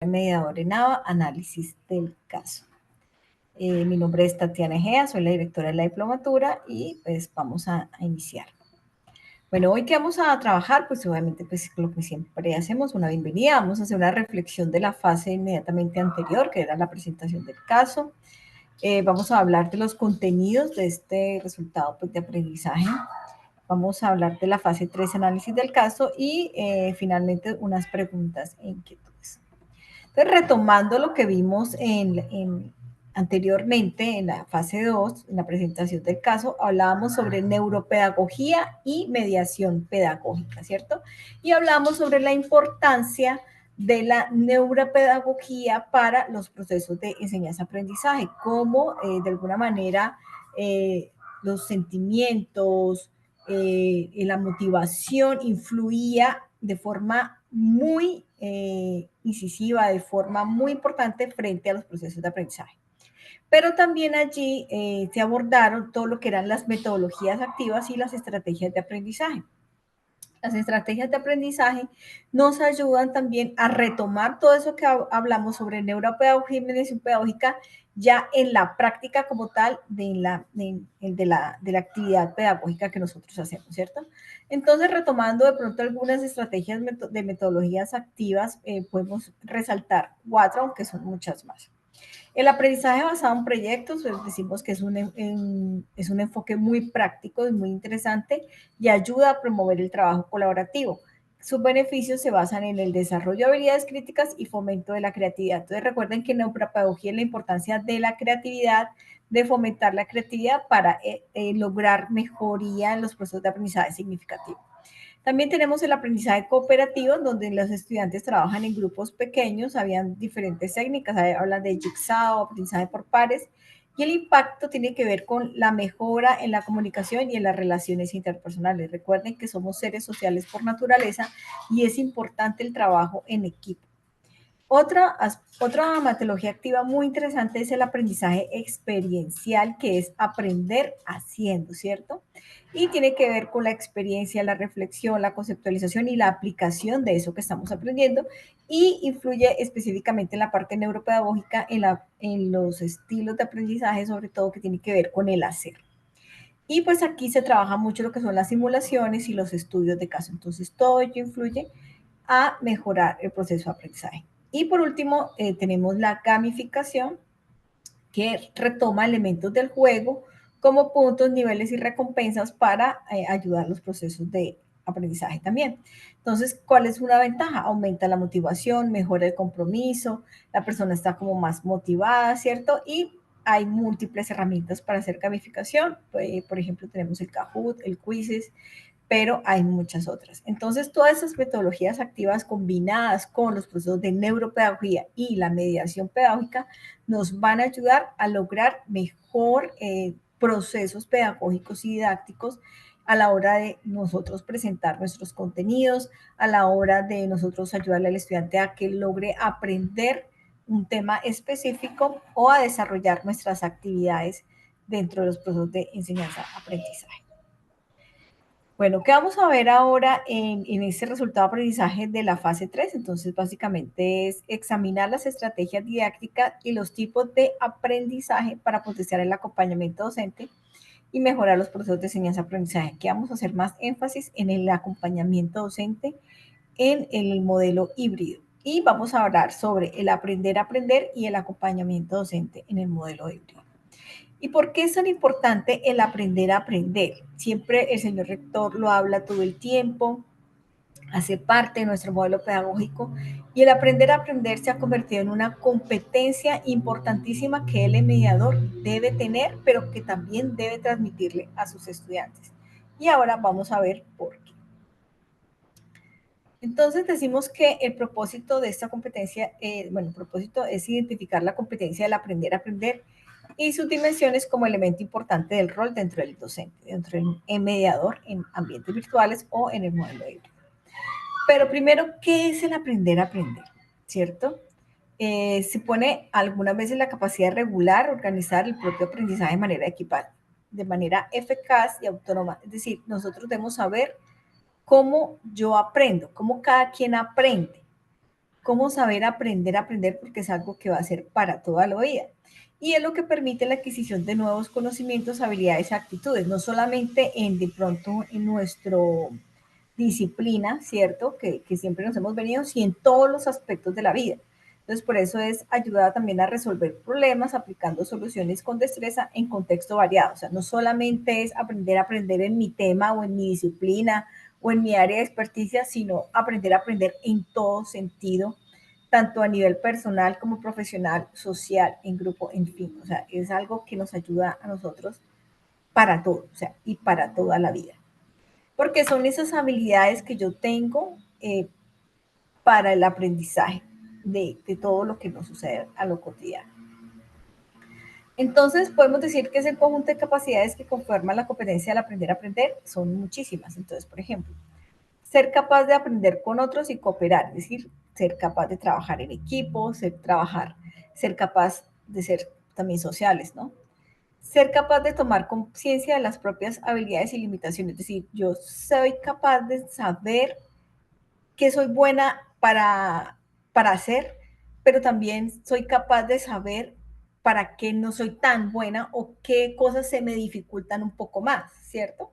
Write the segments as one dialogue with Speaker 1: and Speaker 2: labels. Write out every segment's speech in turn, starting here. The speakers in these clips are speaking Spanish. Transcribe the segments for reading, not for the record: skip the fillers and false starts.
Speaker 1: mediador en análisis del caso. Mi nombre es Tatiana Egea, soy la directora de la diplomatura y pues vamos a iniciar. Bueno, hoy que vamos a trabajar, pues obviamente pues lo que siempre hacemos, una bienvenida, vamos a hacer una reflexión de la fase inmediatamente anterior, que era la presentación del caso. Vamos a hablar de los contenidos de este resultado pues, de aprendizaje. Vamos a hablar de la fase 3, análisis del caso, y finalmente unas preguntas e inquietudes. Entonces, retomando lo que vimos anteriormente en la fase 2, en la presentación del caso, hablábamos sobre neuropedagogía y mediación pedagógica, ¿cierto? Y hablamos sobre la importancia de la neuropedagogía para los procesos de enseñanza-aprendizaje, cómo de alguna manera los sentimientos, la motivación influía de forma muy incisiva, de forma muy importante frente a los procesos de aprendizaje. Pero también allí se abordaron todo lo que eran las metodologías activas y las estrategias de aprendizaje. Las estrategias de aprendizaje nos ayudan también a retomar todo eso que hablamos sobre neuropedagogía y mediación pedagógica ya en la práctica como tal de la actividad pedagógica que nosotros hacemos, ¿cierto? Entonces, retomando de pronto algunas estrategias de metodologías activas, podemos resaltar 4, aunque son muchas más. El aprendizaje basado en proyectos, decimos que es un enfoque muy práctico y muy interesante y ayuda a promover el trabajo colaborativo. Sus beneficios se basan en el desarrollo de habilidades críticas y fomento de la creatividad. Entonces, recuerden que en neuropedagogía es la importancia de la creatividad, de fomentar la creatividad para lograr mejoría en los procesos de aprendizaje significativo. También tenemos el aprendizaje cooperativo, donde los estudiantes trabajan en grupos pequeños, habían diferentes técnicas, hablan de jigsaw, aprendizaje por pares, y el impacto tiene que ver con la mejora en la comunicación y en las relaciones interpersonales. Recuerden que somos seres sociales por naturaleza y es importante el trabajo en equipo. Otra metodología activa muy interesante es el aprendizaje experiencial, que es aprender haciendo, ¿cierto? Y tiene que ver con la experiencia, la reflexión, la conceptualización y la aplicación de eso que estamos aprendiendo, y influye específicamente en la parte neuropedagógica, en los estilos de aprendizaje, sobre todo que tiene que ver con el hacer. Y pues aquí se trabaja mucho lo que son las simulaciones y los estudios de caso. Entonces, todo ello influye a mejorar el proceso de aprendizaje. Y por último, tenemos la gamificación, que retoma elementos del juego como puntos, niveles y recompensas para ayudar a los procesos de aprendizaje también. Entonces, ¿cuál es una ventaja? Aumenta la motivación, mejora el compromiso, la persona está como más motivada, ¿cierto? Y hay múltiples herramientas para hacer gamificación. Por ejemplo, tenemos el Kahoot, el Quizzes, pero hay muchas otras. Entonces, todas esas metodologías activas combinadas con los procesos de neuropedagogía y la mediación pedagógica nos van a ayudar a lograr mejor procesos pedagógicos y didácticos a la hora de nosotros presentar nuestros contenidos, a la hora de nosotros ayudarle al estudiante a que logre aprender un tema específico o a desarrollar nuestras actividades dentro de los procesos de enseñanza-aprendizaje. Bueno, ¿qué vamos a ver ahora en este resultado de aprendizaje de la fase 3? Entonces, básicamente es examinar las estrategias didácticas y los tipos de aprendizaje para potenciar el acompañamiento docente y mejorar los procesos de enseñanza-aprendizaje. Aquí vamos a hacer más énfasis en el acompañamiento docente en el modelo híbrido. Y vamos a hablar sobre el aprender a aprender y el acompañamiento docente en el modelo híbrido. ¿Y por qué es tan importante el aprender a aprender? Siempre el señor rector lo habla todo el tiempo, hace parte de nuestro modelo pedagógico, y el aprender a aprender se ha convertido en una competencia importantísima que el mediador debe tener, pero que también debe transmitirle a sus estudiantes. Y ahora vamos a ver por qué. Entonces decimos que el propósito de esta competencia, el propósito es identificar la competencia del aprender a aprender y sus dimensiones como elemento importante del rol dentro del docente, dentro del mediador en ambientes virtuales o en el modelo híbrido. Pero primero, ¿qué es el aprender a aprender? ¿Cierto? Se pone algunas veces la capacidad de regular, organizar el propio aprendizaje de manera equipada, de manera eficaz y autónoma. Es decir, nosotros debemos saber cómo yo aprendo, cómo cada quien aprende. cómo saber aprender a aprender, porque es algo que va a ser para toda la vida. Y es lo que permite la adquisición de nuevos conocimientos, habilidades, actitudes, no solamente en de pronto en nuestro disciplina, ¿cierto? Que siempre nos hemos venido, sino en todos los aspectos de la vida. Entonces, por eso es ayudar también a resolver problemas aplicando soluciones con destreza en contexto variado. O sea, no solamente es aprender a aprender en mi tema o en mi disciplina o en mi área de experticia, sino aprender a aprender en todo sentido, tanto a nivel personal como profesional, social, en grupo, en fin. O sea, es algo que nos ayuda a nosotros para todo, o sea, y para toda la vida. Porque son esas habilidades que yo tengo para el aprendizaje de todo lo que nos sucede a lo cotidiano. Entonces, podemos decir que es el conjunto de capacidades que conforman la competencia al aprender a aprender. Son muchísimas. Entonces, por ejemplo, ser capaz de aprender con otros y cooperar, es decir, ser capaz de trabajar en equipo, ser capaz de ser también sociales, ¿no? Ser capaz de tomar conciencia de las propias habilidades y limitaciones, es decir, yo soy capaz de saber qué soy buena para hacer, pero también soy capaz de saber para qué no soy tan buena o qué cosas se me dificultan un poco más, ¿cierto?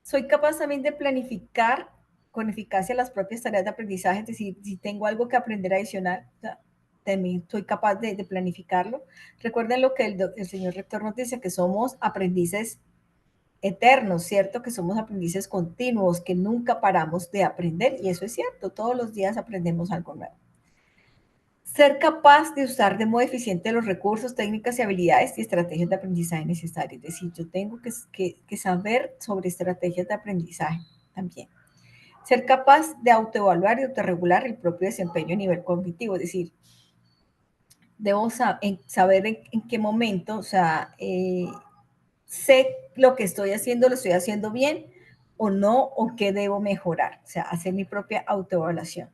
Speaker 1: Soy capaz también de planificar con eficacia las propias tareas de aprendizaje, es decir, si tengo algo que aprender adicional, o sea, también soy capaz de planificarlo. Recuerden lo que el señor rector nos dice, que somos aprendices eternos, ¿cierto? Que somos aprendices continuos, que nunca paramos de aprender, y eso es cierto, todos los días aprendemos algo nuevo. Ser capaz de usar de modo eficiente los recursos, técnicas y habilidades y estrategias de aprendizaje necesarias. Es decir, yo tengo que saber sobre estrategias de aprendizaje también. Ser capaz de autoevaluar y autorregular el propio desempeño a nivel cognitivo. Es decir, debo saber en qué momento, o sea, sé lo que estoy haciendo, lo estoy haciendo bien o no, o qué debo mejorar. O sea, hacer mi propia autoevaluación.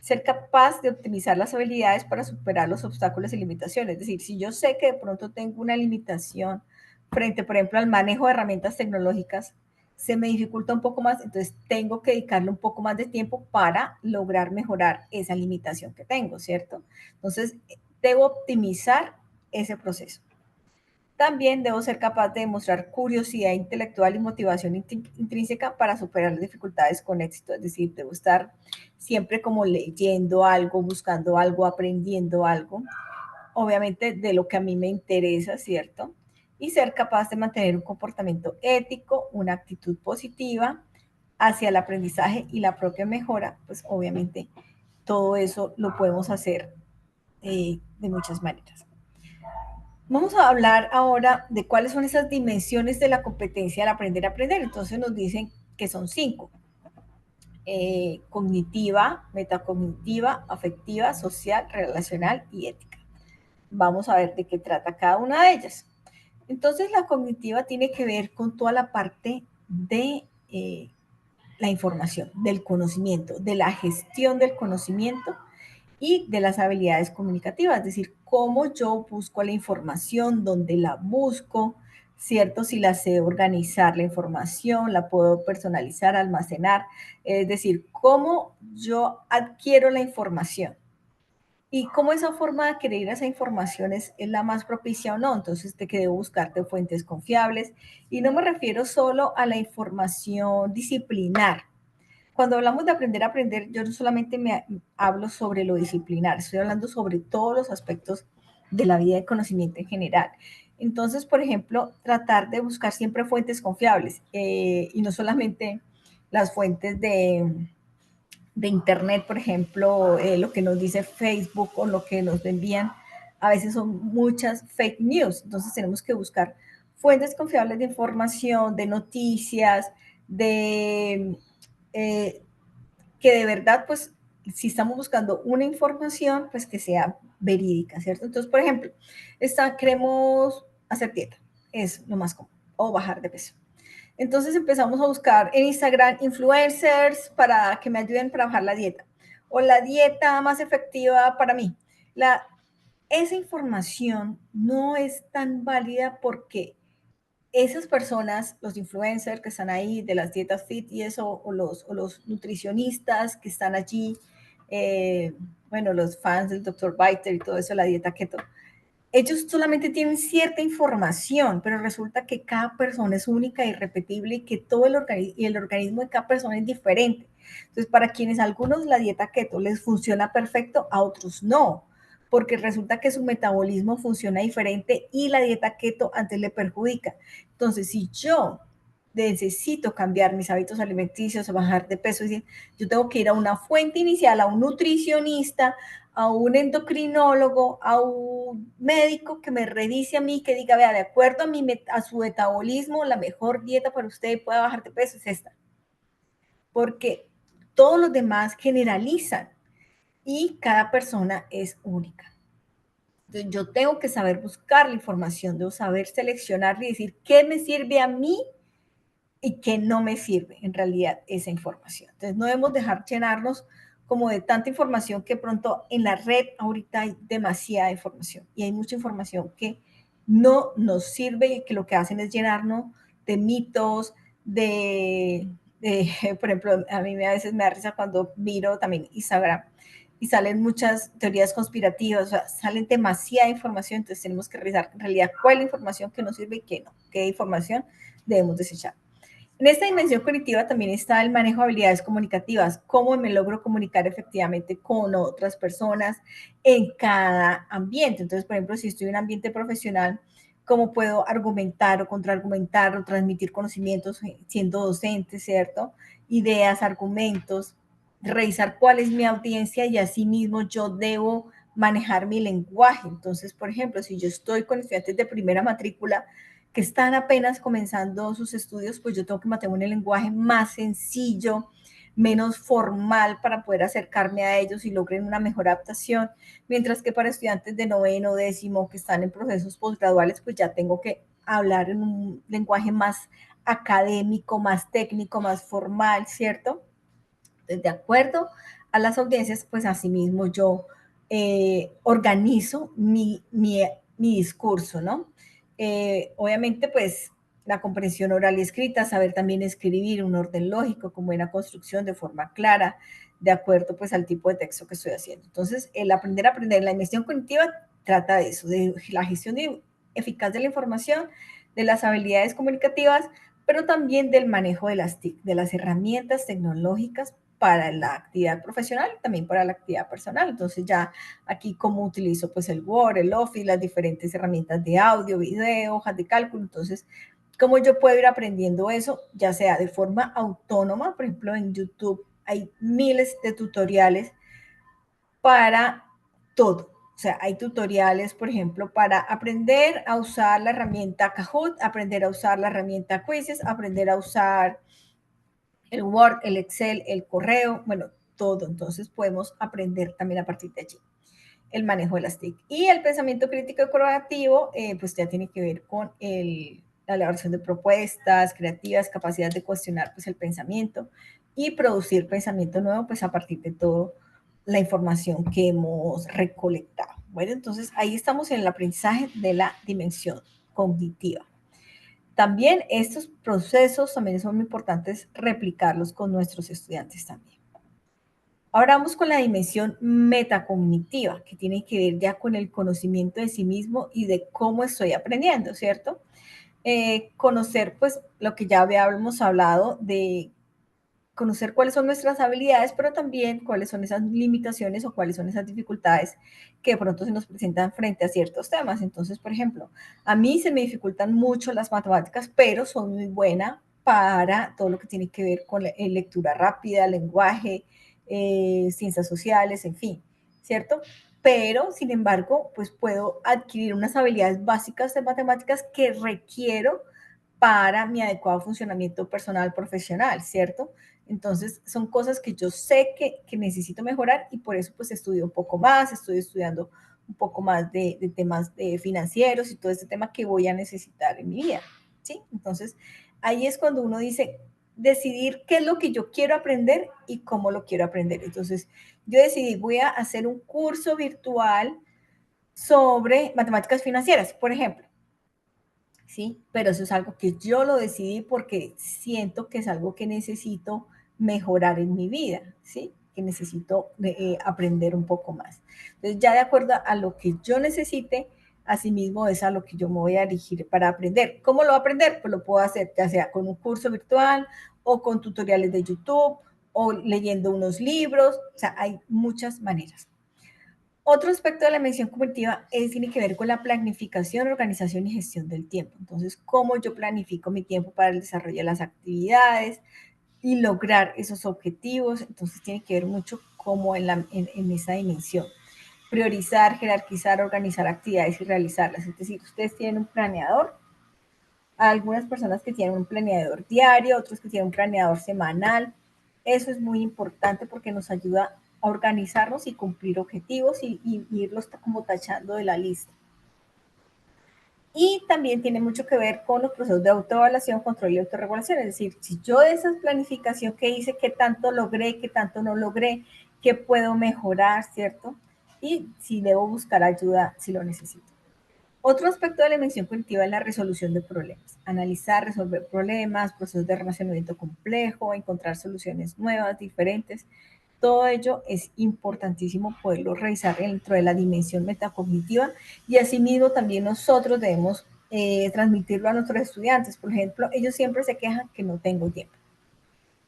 Speaker 1: Ser capaz de optimizar las habilidades para superar los obstáculos y limitaciones. Es decir, si yo sé que de pronto tengo una limitación frente, por ejemplo, al manejo de herramientas tecnológicas, se me dificulta un poco más, entonces tengo que dedicarle un poco más de tiempo para lograr mejorar esa limitación que tengo, ¿cierto? Entonces, debo optimizar ese proceso. También debo ser capaz de demostrar curiosidad intelectual y motivación intrínseca para superar las dificultades con éxito. Es decir, debo estar siempre como leyendo algo, buscando algo, aprendiendo algo, obviamente de lo que a mí me interesa, ¿cierto? Y ser capaz de mantener un comportamiento ético, una actitud positiva hacia el aprendizaje y la propia mejora, pues obviamente todo eso lo podemos hacer de muchas maneras. Vamos a hablar ahora de cuáles son esas dimensiones de la competencia al aprender a aprender. Entonces nos dicen que son 5. Cognitiva, metacognitiva, afectiva, social, relacional y ética. Vamos a ver de qué trata cada una de ellas. Entonces la cognitiva tiene que ver con toda la parte de la información, del conocimiento, de la gestión del conocimiento y de las habilidades comunicativas, es decir, cómo yo busco la información, dónde la busco, ¿cierto? Si la sé organizar la información, la puedo personalizar, almacenar, es decir, cómo yo adquiero la información y cómo esa forma de adquirir esa información es la más propicia o no. Entonces, te que debo buscarte fuentes confiables y no me refiero solo a la información disciplinar, cuando hablamos de aprender a aprender, yo no solamente me hablo sobre lo disciplinar, estoy hablando sobre todos los aspectos de la vida de conocimiento en general. Entonces, por ejemplo, tratar de buscar siempre fuentes confiables y no solamente las fuentes de Internet, por ejemplo, lo que nos dice Facebook o lo que nos envían, a veces son muchas fake news. Entonces, tenemos que buscar fuentes confiables de información, de noticias, de que de verdad, pues, si estamos buscando una información, pues que sea verídica, ¿cierto? Entonces, por ejemplo, queremos hacer dieta, es lo más común, o bajar de peso. Entonces empezamos a buscar en Instagram influencers para que me ayuden para bajar la dieta, o la dieta más efectiva para mí. Esa información no es tan válida porque esas personas, los influencers que están ahí de las dietas fit y eso, o los nutricionistas que están allí, bueno, los fans del Dr. Biter y todo eso, la dieta keto, ellos solamente tienen cierta información, pero resulta que cada persona es única y irrepetible y que todo el organismo de cada persona es diferente. Entonces, para quienes a algunos la dieta keto les funciona perfecto, a otros no, porque resulta que su metabolismo funciona diferente y la dieta keto antes le perjudica. Entonces, si yo necesito cambiar mis hábitos alimenticios o bajar de peso, yo tengo que ir a una fuente inicial, a un nutricionista, a un endocrinólogo, a un médico que me revise a mí, que diga, vea, de acuerdo a su metabolismo, la mejor dieta para usted y pueda bajar de peso es esta. Porque todos los demás generalizan y cada persona es única. Entonces, yo tengo que saber buscar la información, debo saber seleccionar y decir qué me sirve a mí y qué no me sirve en realidad esa información. Entonces, no debemos dejar llenarnos como de tanta información que pronto en la red ahorita hay demasiada información y hay mucha información que no nos sirve y que lo que hacen es llenarnos de mitos, por ejemplo, a mí a veces me da risa cuando miro también Instagram y salen muchas teorías conspirativas, o sea, salen demasiada información, entonces tenemos que revisar en realidad cuál es la información que nos sirve y qué no, qué información debemos desechar. En esta dimensión cognitiva también está el manejo de habilidades comunicativas, cómo me logro comunicar efectivamente con otras personas en cada ambiente. Entonces, por ejemplo, si estoy en un ambiente profesional, cómo puedo argumentar o contraargumentar o transmitir conocimientos siendo docente, ¿cierto? Ideas, argumentos, revisar cuál es mi audiencia y asimismo yo debo manejar mi lenguaje. Entonces, por ejemplo, si yo estoy con estudiantes de primera matrícula, que están apenas comenzando sus estudios, pues yo tengo que mantener un lenguaje más sencillo, menos formal para poder acercarme a ellos y logren una mejor adaptación, mientras que para estudiantes de noveno, décimo, que están en procesos postgraduales, pues ya tengo que hablar en un lenguaje más académico, más técnico, más formal, ¿cierto? Entonces, de acuerdo a las audiencias, pues asimismo yo organizo mi discurso, ¿no? Obviamente, pues la comprensión oral y escrita, saber también escribir un orden lógico, con buena construcción, de forma clara, de acuerdo pues al tipo de texto que estoy haciendo. Entonces, el aprender a aprender, la inversión cognitiva trata de eso, de la gestión eficaz de la información, de las habilidades comunicativas, pero también del manejo de las TIC, de las herramientas tecnológicas para la actividad profesional y también para la actividad personal. Entonces ya aquí cómo utilizo pues el Word, el Office, las diferentes herramientas de audio, video, hojas de cálculo. Entonces, cómo yo puedo ir aprendiendo eso, ya sea de forma autónoma, por ejemplo en YouTube hay miles de tutoriales para todo. O sea, hay tutoriales, por ejemplo, para aprender a usar la herramienta Kahoot, aprender a usar la herramienta Quizzes, aprender a usar el Word, el Excel, el correo, bueno, todo. Entonces podemos aprender también a partir de allí el manejo de las TIC. Y el pensamiento crítico y colaborativo, pues ya tiene que ver con la elaboración de propuestas creativas, capacidad de cuestionar pues el pensamiento y producir pensamiento nuevo pues a partir de toda la información que hemos recolectado. Bueno, entonces ahí estamos en el aprendizaje de la dimensión cognitiva. También estos procesos también son muy importantes replicarlos con nuestros estudiantes también. Ahora vamos con la dimensión metacognitiva, que tiene que ver ya con el conocimiento de sí mismo y de cómo estoy aprendiendo, ¿cierto? Conocer, pues, lo que ya habíamos hablado de conocer cuáles son nuestras habilidades, pero también cuáles son esas limitaciones o cuáles son esas dificultades que de pronto se nos presentan frente a ciertos temas. Entonces, por ejemplo, a mí se me dificultan mucho las matemáticas, pero soy muy buena para todo lo que tiene que ver con lectura rápida, lenguaje, ciencias sociales, en fin, ¿cierto? Pero, sin embargo, pues puedo adquirir unas habilidades básicas de matemáticas que requiero para mi adecuado funcionamiento personal, profesional, ¿cierto? Entonces, son cosas que yo sé que necesito mejorar y por eso pues estudio un poco más, estoy estudiando un poco más de temas financieros y todo este tema que voy a necesitar en mi vida, ¿sí? Entonces, ahí es cuando uno dice, decidir qué es lo que yo quiero aprender y cómo lo quiero aprender. Entonces, yo decidí, voy a hacer un curso virtual sobre matemáticas financieras, por ejemplo. ¿Sí? Pero eso es algo que yo lo decidí porque siento que es algo que necesito mejorar en mi vida, ¿sí? que necesito aprender un poco más. Entonces, ya de acuerdo a lo que yo necesite, asimismo es a lo que yo me voy a dirigir para aprender. ¿Cómo lo voy a aprender? Pues lo puedo hacer ya sea con un curso virtual o con tutoriales de YouTube o leyendo unos libros, o sea, hay muchas maneras. Otro aspecto de la medición cognitiva tiene que ver con la planificación, organización y gestión del tiempo. Entonces, cómo yo planifico mi tiempo para el desarrollo de las actividades y lograr esos objetivos. Entonces, tiene que ver mucho como en esa dimensión. Priorizar, jerarquizar, organizar actividades y realizarlas. Es decir, ustedes tienen un planeador, algunas personas que tienen un planeador diario, otros que tienen un planeador semanal. Eso es muy importante porque nos ayuda a organizarnos y cumplir objetivos y irlos como tachando de la lista. Y también tiene mucho que ver con los procesos de autoevaluación, control y autorregulación. Es decir, si yo de esa planificación que hice, qué tanto logré, qué tanto no logré, qué puedo mejorar, ¿cierto? Y si debo buscar ayuda si lo necesito. Otro aspecto de la dimensión cognitiva es la resolución de problemas. Analizar, resolver problemas, procesos de relacionamiento complejo, encontrar soluciones nuevas, diferentes. Todo ello es importantísimo poderlo revisar dentro de la dimensión metacognitiva y asimismo también nosotros debemos transmitirlo a nuestros estudiantes. Por ejemplo, ellos siempre se quejan que no tengo tiempo.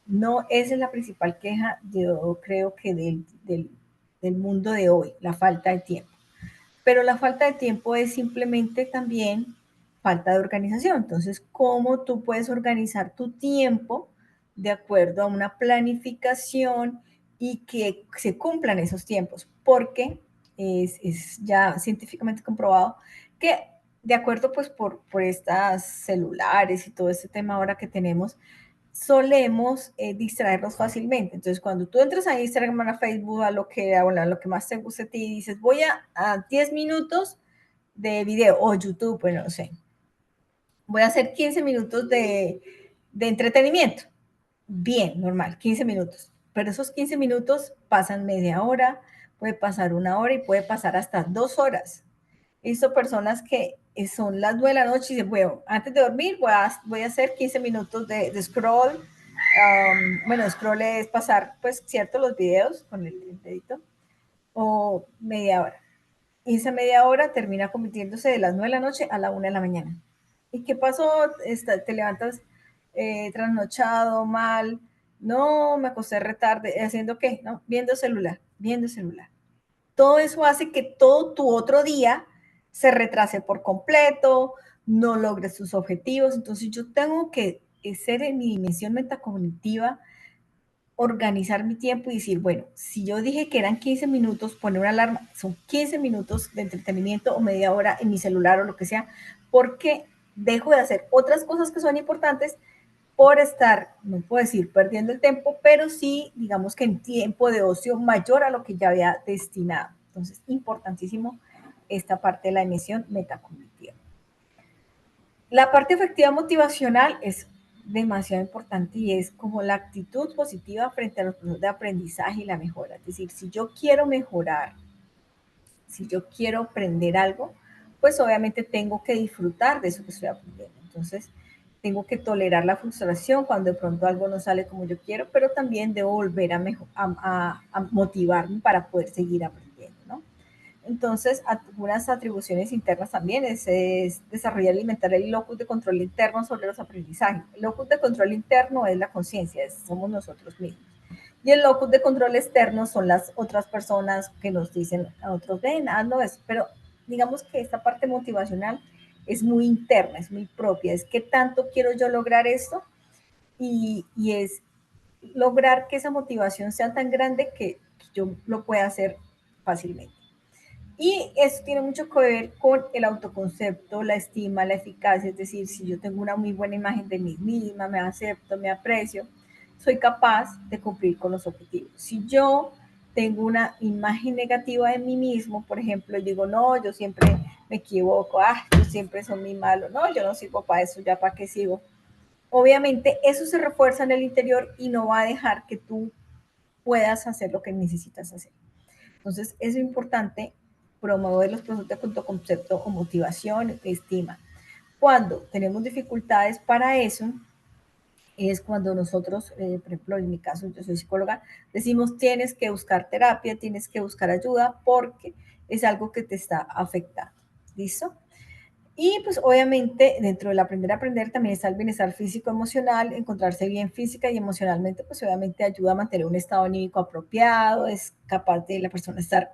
Speaker 1: No, esa es la principal queja, yo creo que del mundo de hoy, la falta de tiempo. Pero la falta de tiempo es simplemente también falta de organización. Entonces, ¿cómo tú puedes organizar tu tiempo de acuerdo a una planificación y que se cumplan esos tiempos? Porque es ya científicamente comprobado que de acuerdo pues por estas celulares y todo este tema ahora que tenemos, solemos distraernos fácilmente. Entonces, cuando tú entras a Instagram, a Facebook, a lo que más te guste a ti, dices, voy a 10 minutos de video, o YouTube, bueno, no sé, voy a hacer 15 minutos de entretenimiento. Bien, normal, 15 minutos. Pero esos 15 minutos pasan media hora, puede pasar una hora y puede pasar hasta 2 horas. He visto personas que son las 9 de la noche y dicen, bueno, antes de dormir voy a hacer 15 minutos de scroll. Bueno, scroll es pasar, pues, cierto, los videos con el dedito, o media hora. Y esa media hora termina convirtiéndose de las 9 de la noche a la 1 de la mañana. ¿Y qué pasó? Te levantas trasnochado, mal. No, me acosté retarde. ¿Haciendo qué? No, viendo celular, viendo celular. Todo eso hace que todo tu otro día se retrase por completo, no logres tus objetivos. Entonces yo tengo que ser en mi dimensión metacognitiva, organizar mi tiempo y decir, bueno, si yo dije que eran 15 minutos, poner una alarma, son 15 minutos de entretenimiento o media hora en mi celular o lo que sea, porque dejo de hacer otras cosas que son importantes por estar, no puedo decir perdiendo el tiempo, pero sí, digamos que en tiempo de ocio mayor a lo que ya había destinado. Entonces, importantísimo esta parte de la emisión metacognitiva. La parte efectiva motivacional es demasiado importante y es como la actitud positiva frente a los procesos de aprendizaje y la mejora. Es decir, si yo quiero mejorar, si yo quiero aprender algo, pues obviamente tengo que disfrutar de eso que estoy aprendiendo. Entonces, tengo que tolerar la frustración cuando de pronto algo no sale como yo quiero, pero también debo volver a motivarme para poder seguir aprendiendo, ¿no? Entonces, algunas atribuciones internas también es desarrollar y alimentar el locus de control interno sobre los aprendizajes. El locus de control interno es la conciencia, somos nosotros mismos. Y el locus de control externo son las otras personas que nos dicen a otros, ven, hazlo eso. Pero digamos que esta parte motivacional es muy interna, es muy propia. Es qué tanto quiero yo lograr esto y es lograr que esa motivación sea tan grande que yo lo pueda hacer fácilmente. Y eso tiene mucho que ver con el autoconcepto, la estima, la eficacia, es decir, si yo tengo una muy buena imagen de mí misma, me acepto, me aprecio, soy capaz de cumplir con los objetivos. Si yo tengo una imagen negativa de mí mismo, por ejemplo, digo, no, yo siempre me equivoco, yo siempre soy muy malo, no, yo no sirvo para eso, ya para qué sigo. Obviamente eso se refuerza en el interior y no va a dejar que tú puedas hacer lo que necesitas hacer. Entonces, es importante promover los procesos de autoconcepto o motivación, estima. Cuando tenemos dificultades para eso, es cuando nosotros, por ejemplo, en mi caso, yo soy psicóloga, decimos tienes que buscar terapia, tienes que buscar ayuda porque es algo que te está afectando. ¿Listo? Y pues obviamente dentro del aprender a aprender también está el bienestar físico, emocional, encontrarse bien física y emocionalmente, pues obviamente ayuda a mantener un estado anímico apropiado, es capaz de la persona estar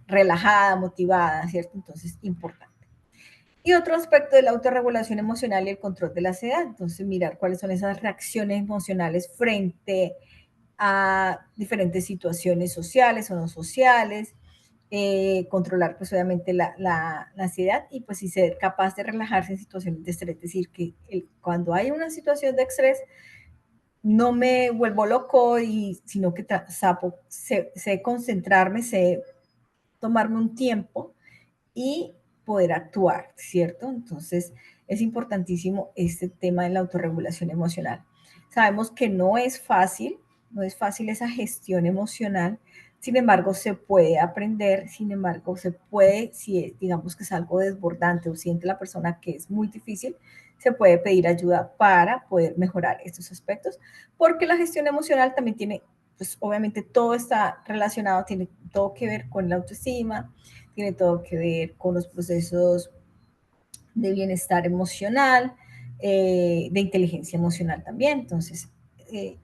Speaker 1: relajada, motivada, ¿cierto? Entonces, importante. Y otro aspecto de la autorregulación emocional y el control de la ansiedad, entonces mirar cuáles son esas reacciones emocionales frente a diferentes situaciones sociales o no sociales, controlar pues obviamente la ansiedad y pues y ser capaz de relajarse en situaciones de estrés, es decir, que cuando hay una situación de estrés no me vuelvo loco, sino que sé concentrarme, sé tomarme un tiempo y poder actuar, ¿cierto? Entonces, es importantísimo este tema de la autorregulación emocional. Sabemos que no es fácil, no es fácil esa gestión emocional, sin embargo, se puede aprender, sin embargo, se puede, si digamos que es algo desbordante o siente la persona que es muy difícil, se puede pedir ayuda para poder mejorar estos aspectos, porque la gestión emocional también tiene, pues obviamente todo está relacionado, tiene todo que ver con la autoestima, tiene todo que ver con los procesos de bienestar emocional, de inteligencia emocional también. Entonces,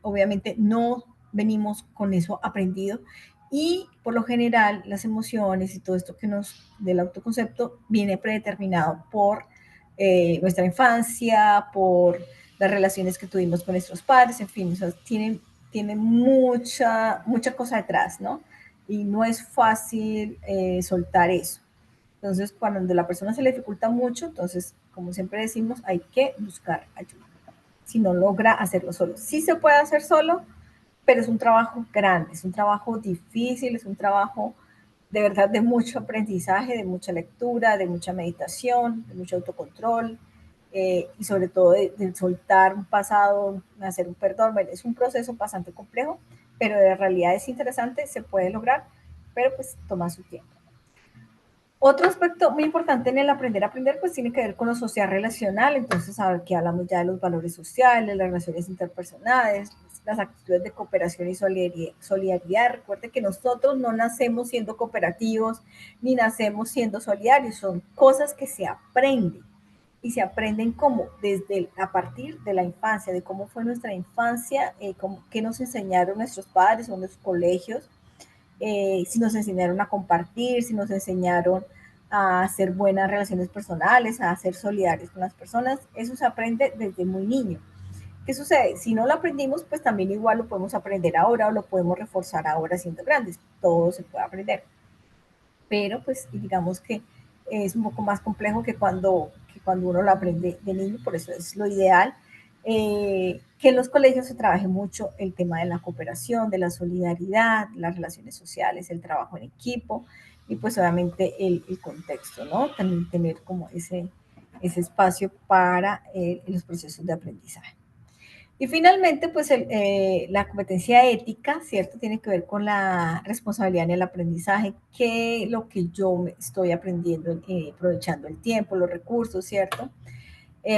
Speaker 1: obviamente no venimos con eso aprendido y por lo general las emociones y todo esto que nos del autoconcepto viene predeterminado por nuestra infancia, por las relaciones que tuvimos con nuestros padres, en fin, o sea, tiene mucha cosa detrás, ¿no? Y no es fácil soltar eso. Entonces, cuando a la persona se le dificulta mucho, entonces, como siempre decimos, hay que buscar ayuda. Si no logra hacerlo solo. Sí se puede hacer solo, pero es un trabajo grande, es un trabajo difícil, es un trabajo de verdad de mucho aprendizaje, de mucha lectura, de mucha meditación, de mucho autocontrol y sobre todo de soltar un pasado, hacer un perdón. Bueno, es un proceso bastante complejo, pero de realidad es interesante, se puede lograr, pero pues toma su tiempo. Otro aspecto muy importante en el aprender a aprender, pues tiene que ver con lo social relacional. Entonces, aquí hablamos ya de los valores sociales, las relaciones interpersonales, las actitudes de cooperación y solidaridad. Recuerde que nosotros no nacemos siendo cooperativos ni nacemos siendo solidarios, son cosas que se aprenden y se aprenden como desde a partir de la infancia, de cómo fue nuestra infancia, qué nos enseñaron nuestros padres o nuestros colegios, si nos enseñaron a compartir, si nos enseñaron a hacer buenas relaciones personales, a ser solidarios con las personas, eso se aprende desde muy niño. ¿Qué sucede? Si no lo aprendimos, pues también igual lo podemos aprender ahora o lo podemos reforzar ahora siendo grandes. Todo se puede aprender. Pero pues digamos que es un poco más complejo que cuando uno lo aprende de niño, por eso es lo ideal. Que en los colegios se trabaje mucho el tema de la cooperación, de la solidaridad, las relaciones sociales, el trabajo en equipo y pues obviamente el contexto, ¿no? También tener como ese espacio para los procesos de aprendizaje. Y finalmente, pues la competencia ética, ¿cierto? Tiene que ver con la responsabilidad en el aprendizaje, que lo que yo estoy aprendiendo, aprovechando el tiempo, los recursos, ¿cierto?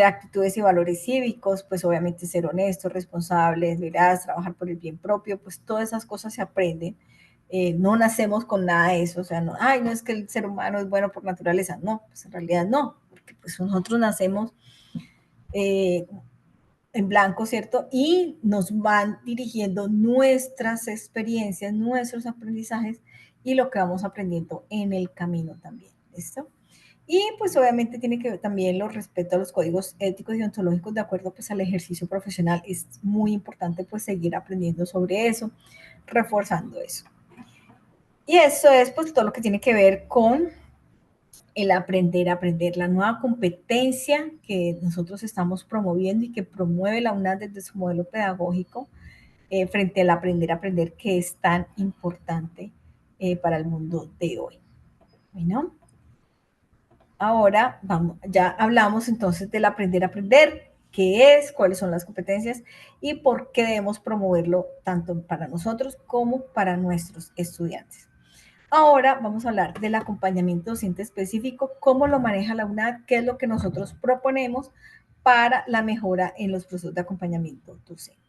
Speaker 1: Actitudes y valores cívicos, pues obviamente ser honestos, responsables, veraz, trabajar por el bien propio, pues todas esas cosas se aprenden. No nacemos con nada de eso, o sea, no, ay, no es que el ser humano es bueno por naturaleza, no, pues en realidad no, porque pues nosotros nacemos eh, en blanco, ¿cierto? Y nos van dirigiendo nuestras experiencias, nuestros aprendizajes y lo que vamos aprendiendo en el camino también, ¿listo? Y pues obviamente tiene que ver también los respeto a los códigos éticos y ontológicos de acuerdo pues al ejercicio profesional. Es muy importante pues seguir aprendiendo sobre eso, reforzando eso. Y eso es pues todo lo que tiene que ver con el aprender a aprender, la nueva competencia que nosotros estamos promoviendo y que promueve la UNAD desde su modelo pedagógico frente al aprender a aprender que es tan importante para el mundo de hoy. Bueno, ahora vamos, ya hablamos entonces del aprender a aprender, qué es, cuáles son las competencias y por qué debemos promoverlo tanto para nosotros como para nuestros estudiantes. Ahora vamos a hablar del acompañamiento docente específico, cómo lo maneja la UNAD, qué es lo que nosotros proponemos para la mejora en los procesos de acompañamiento docente.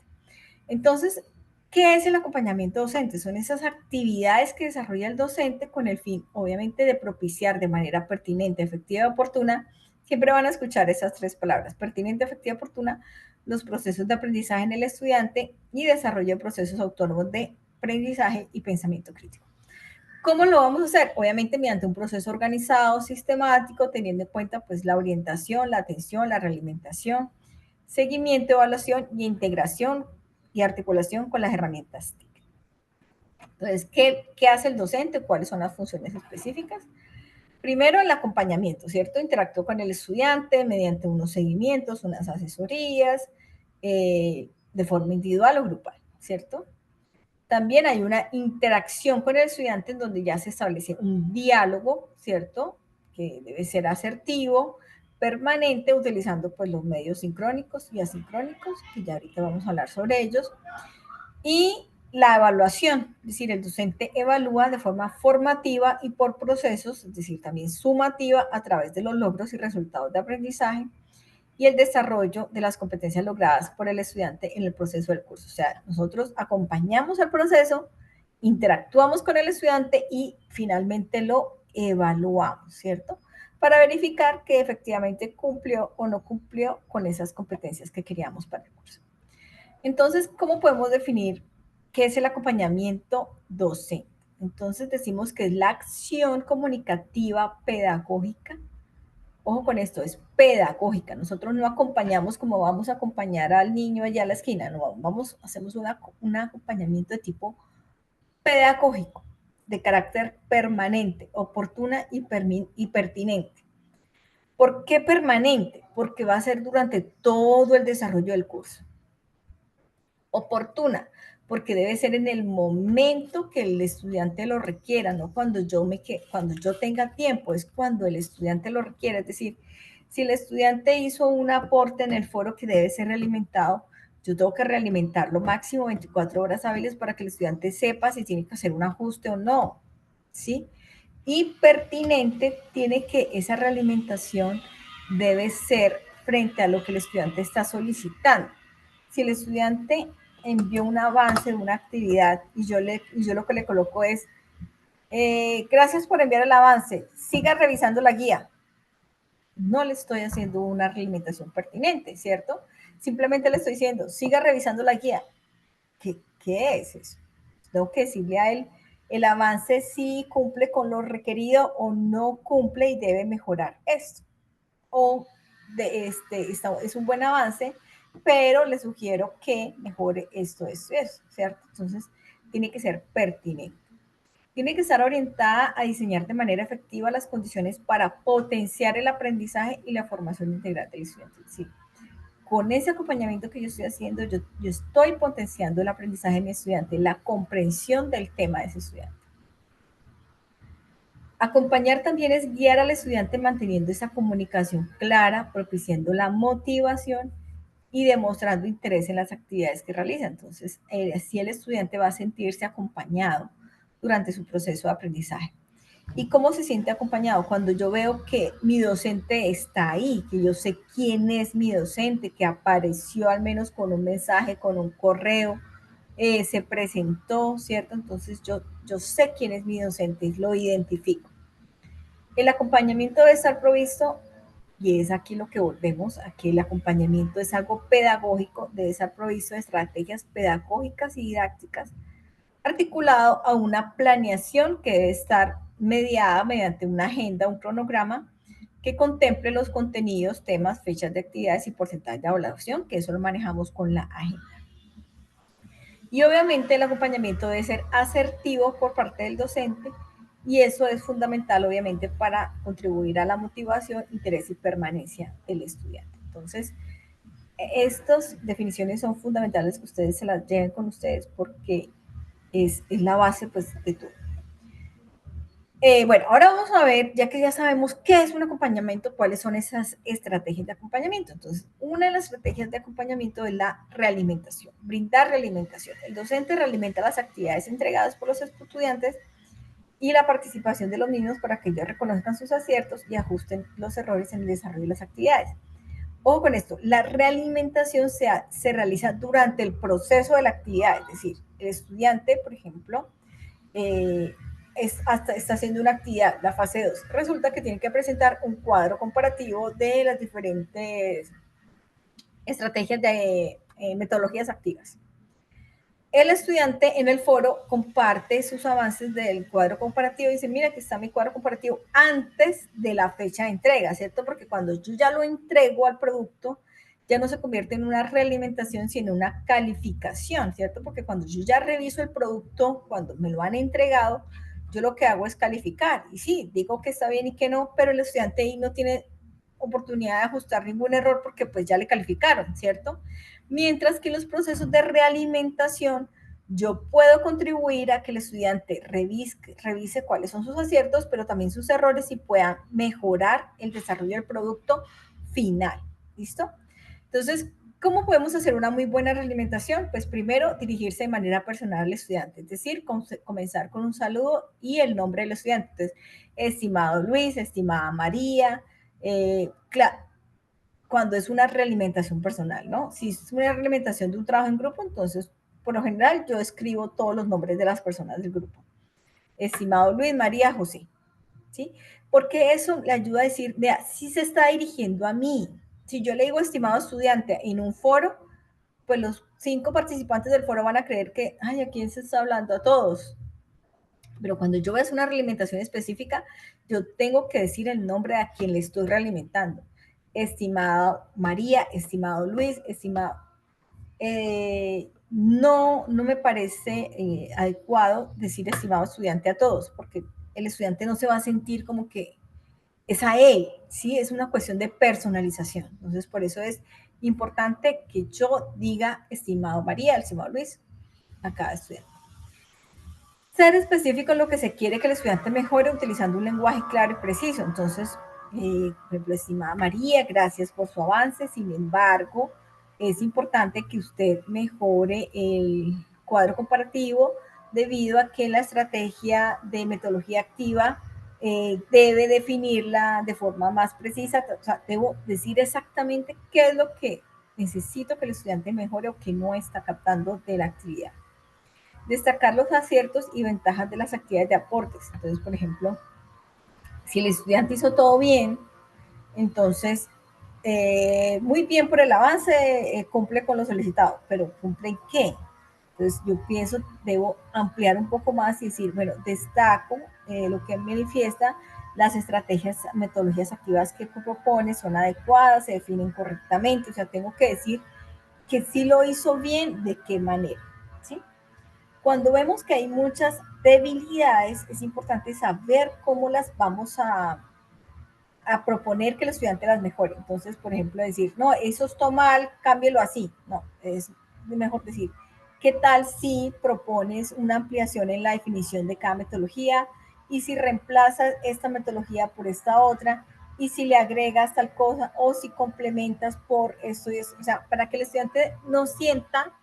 Speaker 1: Entonces, ¿qué es el acompañamiento docente? Son esas actividades que desarrolla el docente con el fin, obviamente, de propiciar de manera pertinente, efectiva y oportuna. Siempre van a escuchar esas tres palabras: pertinente, efectiva y oportuna, los procesos de aprendizaje en el estudiante y desarrollo de procesos autónomos de aprendizaje y pensamiento crítico. ¿Cómo lo vamos a hacer? Obviamente mediante un proceso organizado, sistemático, teniendo en cuenta pues la orientación, la atención, la realimentación, seguimiento, evaluación y integración y articulación con las herramientas TIC. Entonces, ¿qué hace el docente? ¿Cuáles son las funciones específicas? Primero, el acompañamiento, ¿cierto? Interactúa con el estudiante mediante unos seguimientos, unas asesorías, de forma individual o grupal, ¿cierto? También hay una interacción con el estudiante en donde ya se establece un diálogo, ¿cierto? Que debe ser asertivo, permanente, utilizando pues los medios sincrónicos y asincrónicos, que ya ahorita vamos a hablar sobre ellos. Y la evaluación, es decir, el docente evalúa de forma formativa y por procesos, es decir, también sumativa a través de los logros y resultados de aprendizaje y el desarrollo de las competencias logradas por el estudiante en el proceso del curso. O sea, nosotros acompañamos el proceso, interactuamos con el estudiante y finalmente lo evaluamos, ¿cierto? Para verificar que efectivamente cumplió o no cumplió con esas competencias que queríamos para el curso. Entonces, ¿cómo podemos definir qué es el acompañamiento docente? Entonces decimos que es la acción comunicativa pedagógica. Ojo con esto, es pedagógica. Nosotros no acompañamos como vamos a acompañar al niño allá a la esquina, no, hacemos un acompañamiento de tipo pedagógico, de carácter permanente, oportuna y pertinente. ¿Por qué permanente? Porque va a ser durante todo el desarrollo del curso. Oportuna, porque debe ser en el momento que el estudiante lo requiera, no cuando yo tenga tiempo, es cuando el estudiante lo requiera. Es decir, si el estudiante hizo un aporte en el foro que debe ser realimentado, yo tengo que realimentarlo máximo 24 horas hábiles para que el estudiante sepa si tiene que hacer un ajuste o no, ¿sí? Y pertinente tiene que esa realimentación debe ser frente a lo que el estudiante está solicitando. Si el estudiante envió un avance de una actividad y yo lo que le coloco es, gracias por enviar el avance, siga revisando la guía. No le estoy haciendo una realimentación pertinente, ¿cierto? Simplemente le estoy diciendo, siga revisando la guía. ¿Qué es eso? Tengo que decirle a él, el avance sí cumple con lo requerido o no cumple y debe mejorar esto. O es un buen avance, pero le sugiero que mejore esto, ¿cierto? Entonces, tiene que ser pertinente. Tiene que estar orientada a diseñar de manera efectiva las condiciones para potenciar el aprendizaje y la formación integral del estudiante. Sí, con ese acompañamiento que yo estoy haciendo, yo estoy potenciando el aprendizaje de mi estudiante, la comprensión del tema de ese estudiante. Acompañar también es guiar al estudiante manteniendo esa comunicación clara, propiciando la motivación y demostrando interés en las actividades que realiza. Entonces, así el estudiante va a sentirse acompañado durante su proceso de aprendizaje. ¿Y cómo se siente acompañado? Cuando yo veo que mi docente está ahí, que yo sé quién es mi docente, que apareció al menos con un mensaje, con un correo, se presentó, ¿cierto? Entonces yo sé quién es mi docente y lo identifico. El acompañamiento debe estar provisto, y es aquí lo que volvemos, a que el acompañamiento es algo pedagógico, debe estar provisto de estrategias pedagógicas y didácticas, articulado a una planeación que debe estar mediada mediante una agenda, un cronograma, que contemple los contenidos, temas, fechas de actividades y porcentaje de evaluación, que eso lo manejamos con la agenda. Y obviamente el acompañamiento debe ser asertivo por parte del docente y eso es fundamental obviamente para contribuir a la motivación, interés y permanencia del estudiante. Entonces, estas definiciones son fundamentales que ustedes se las lleven con ustedes porque es la base pues de todo. Bueno, ahora vamos a ver, ya que ya sabemos qué es un acompañamiento, cuáles son esas estrategias de acompañamiento. Entonces, una de las estrategias de acompañamiento es la realimentación, brindar realimentación. El docente realimenta las actividades entregadas por los estudiantes y la participación de los niños para que ellos reconozcan sus aciertos y ajusten los errores en el desarrollo de las actividades. Ojo con esto, la realimentación se realiza durante el proceso de la actividad, es decir, el estudiante, por ejemplo, está haciendo una actividad, la fase 2. Resulta que tiene que presentar un cuadro comparativo de las diferentes estrategias de metodologías activas. El estudiante en el foro comparte sus avances del cuadro comparativo y dice, mira, aquí está mi cuadro comparativo antes de la fecha de entrega, ¿cierto? Porque cuando yo ya lo entrego al producto, ya no se convierte en una realimentación, sino en una calificación, ¿cierto? Porque cuando yo ya reviso el producto, cuando me lo han entregado, yo lo que hago es calificar. Y sí, digo que está bien y que no, pero el estudiante ahí no tiene oportunidad de ajustar ningún error porque pues ya le calificaron, ¿cierto? Mientras que en los procesos de realimentación yo puedo contribuir a que el estudiante revise cuáles son sus aciertos, pero también sus errores y pueda mejorar el desarrollo del producto final. ¿Listo? Entonces, ¿cómo podemos hacer una muy buena realimentación? Pues primero, dirigirse de manera personal al estudiante, es decir, comenzar con un saludo y el nombre del estudiante. Entonces, estimado Luis, estimada María, claro, cuando es una realimentación personal, ¿no? Si es una realimentación de un trabajo en grupo, entonces, por lo general, yo escribo todos los nombres de las personas del grupo. Estimado Luis, María, José, ¿sí? Porque eso le ayuda a decir, vea, si se está dirigiendo a mí. Si yo le digo estimado estudiante en un foro, pues los 5 participantes del foro van a creer que, ay, ¿a quién se está hablando? A todos. Pero cuando yo veo una realimentación específica, yo tengo que decir el nombre a quien le estoy realimentando. Estimado María, estimado Luis, estimado. No me parece adecuado decir estimado estudiante a todos, porque el estudiante no se va a sentir como que es a él, ¿sí? Es una cuestión de personalización. Entonces, por eso es importante que yo diga estimado María, estimado Luis, a cada estudiante. Ser específico en lo que se quiere que el estudiante mejore utilizando un lenguaje claro y preciso. Entonces, por ejemplo, estimada María, gracias por su avance. Sin embargo, es importante que usted mejore el cuadro comparativo debido a que la estrategia de metodología activa debe definirla de forma más precisa. O sea, debo decir exactamente qué es lo que necesito que el estudiante mejore o que no está captando de la actividad. Destacar los aciertos y ventajas de las actividades de aportes. Entonces, por ejemplo, si el estudiante hizo todo bien, entonces, muy bien por el avance, cumple con lo solicitado, pero ¿cumple en qué? Entonces, yo pienso, debo ampliar un poco más y decir, bueno, destaco lo que manifiesta, las estrategias, metodologías activas que propone son adecuadas, se definen correctamente, o sea, tengo que decir que sí lo hizo bien, de qué manera, ¿sí? Cuando vemos que hay muchas debilidades, es importante saber cómo las vamos proponer que el estudiante las mejore. Entonces, por ejemplo, decir, no, eso está mal, cámbielo así. No, es mejor decir, ¿qué tal si propones una ampliación en la definición de cada metodología? Y si reemplazas esta metodología por esta otra, y si le agregas tal cosa, o si complementas por esto y eso. O sea, para que el estudiante no sienta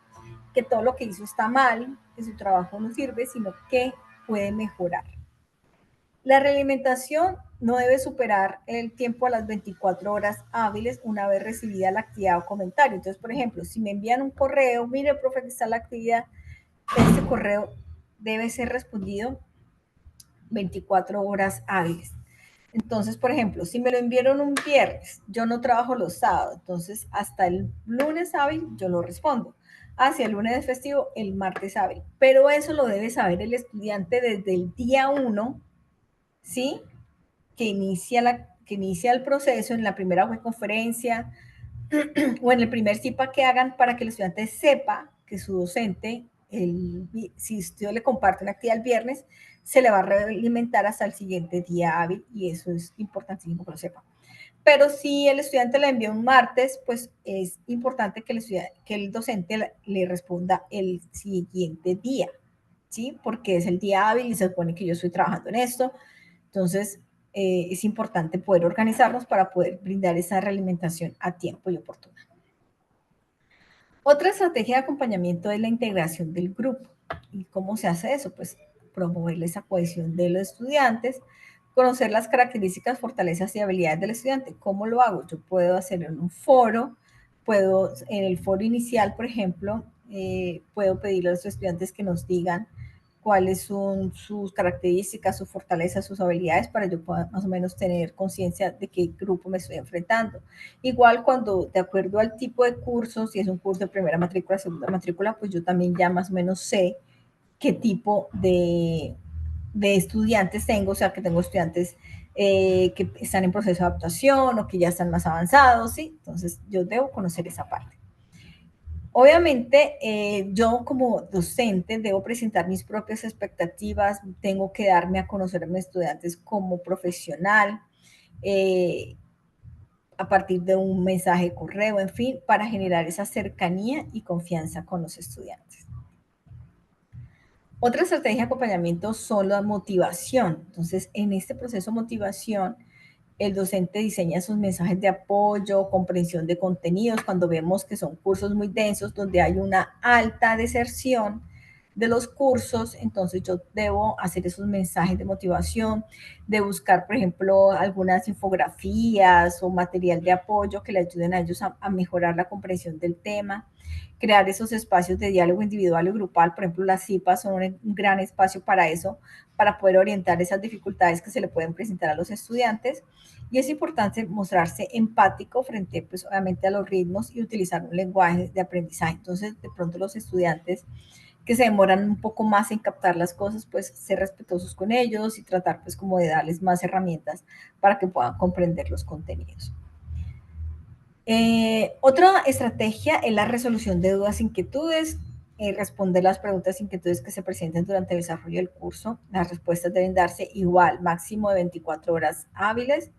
Speaker 1: que todo lo que hizo está mal, que su trabajo no sirve, sino que puede mejorar. La realimentación no debe superar el tiempo a las 24 horas hábiles una vez recibida la actividad o comentario. Entonces, por ejemplo, si me envían un correo, mire, profe, que está la actividad, este correo debe ser respondido 24 horas hábiles. Entonces, por ejemplo, si me lo enviaron un viernes, yo no trabajo los sábados, entonces hasta el lunes hábil yo lo respondo. Hacia el lunes festivo, el martes hábil. Pero eso lo debe saber el estudiante desde el día 1, ¿sí? Que inicia el proceso en la primera web conferencia o en el primer CIPA que hagan para que el estudiante sepa que su docente, si usted le comparte una actividad el viernes, se le va a realimentar hasta el siguiente día hábil y eso es importantísimo que lo sepa. Pero si el estudiante le envía un martes, pues es importante que el docente le responda el siguiente día, ¿sí? Porque es el día hábil y se supone que yo estoy trabajando en esto. Entonces, es importante poder organizarnos para poder brindar esa realimentación a tiempo y oportuna. Otra estrategia de acompañamiento es la integración del grupo. ¿Y cómo se hace eso? Pues promover esa cohesión de los estudiantes Conocer las características, fortalezas y habilidades del estudiante. ¿Cómo lo hago? Yo puedo hacerlo en un foro, puedo en el foro inicial, por ejemplo, puedo pedirle a los estudiantes que nos digan cuáles son sus características, sus fortalezas, sus habilidades, para yo pueda más o menos tener conciencia de qué grupo me estoy enfrentando. Igual cuando, de acuerdo al tipo de curso, si es un curso de primera matrícula, segunda matrícula, pues yo también ya más o menos sé qué tipo de estudiantes tengo, o sea, que tengo estudiantes que están en proceso de adaptación o que ya están más avanzados, ¿sí? Entonces, yo debo conocer esa parte. Obviamente, yo como docente debo presentar mis propias expectativas, tengo que darme a conocer a mis estudiantes como profesional, eh, a partir de un mensaje, correo, en fin, para generar esa cercanía y confianza con los estudiantes. Otra estrategia de acompañamiento son la motivación. Entonces, en este proceso de motivación, el docente diseña sus mensajes de apoyo, comprensión de contenidos, cuando vemos que son cursos muy densos, donde hay una alta deserción de los cursos, entonces yo debo hacer esos mensajes de motivación, de buscar, por ejemplo, algunas infografías o material de apoyo que le ayuden a ellos a mejorar la comprensión del tema, crear esos espacios de diálogo individual y grupal, por ejemplo, las CIPAs son un gran espacio para eso, para poder orientar esas dificultades que se le pueden presentar a los estudiantes. Y es importante mostrarse empático frente, pues, obviamente, a los ritmos y utilizar un lenguaje de aprendizaje. Entonces, de pronto los estudiantes que se demoran un poco más en captar las cosas, pues ser respetuosos con ellos y tratar pues como de darles más herramientas para que puedan comprender los contenidos. Otra estrategia es la resolución de dudas e inquietudes, responder las preguntas e inquietudes que se presenten durante el desarrollo del curso. Las respuestas deben darse igual, máximo de 24 horas hábiles.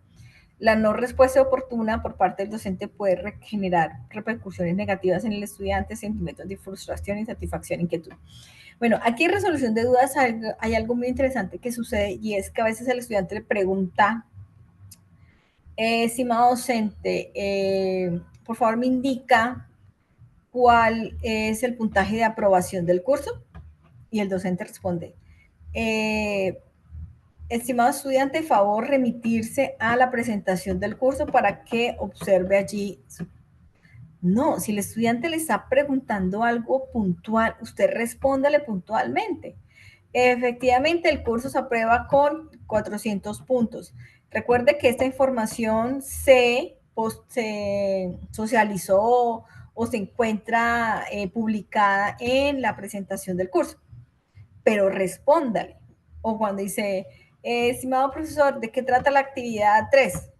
Speaker 1: La no respuesta oportuna por parte del docente puede generar repercusiones negativas en el estudiante, sentimientos de frustración, insatisfacción, inquietud. Bueno, aquí en resolución de dudas hay algo muy interesante que sucede y es que a veces el estudiante le pregunta, estimado docente, por favor me indica cuál es el puntaje de aprobación del curso, y el docente responde, estimado estudiante, favor remitirse a la presentación del curso para que observe allí. No, si el estudiante le está preguntando algo puntual, usted respóndale puntualmente. Efectivamente, el curso se aprueba con 400 puntos. Recuerde que esta información se socializó o se encuentra publicada en la presentación del curso, pero respóndale. O cuando dice, estimado profesor, ¿de qué trata la actividad 3?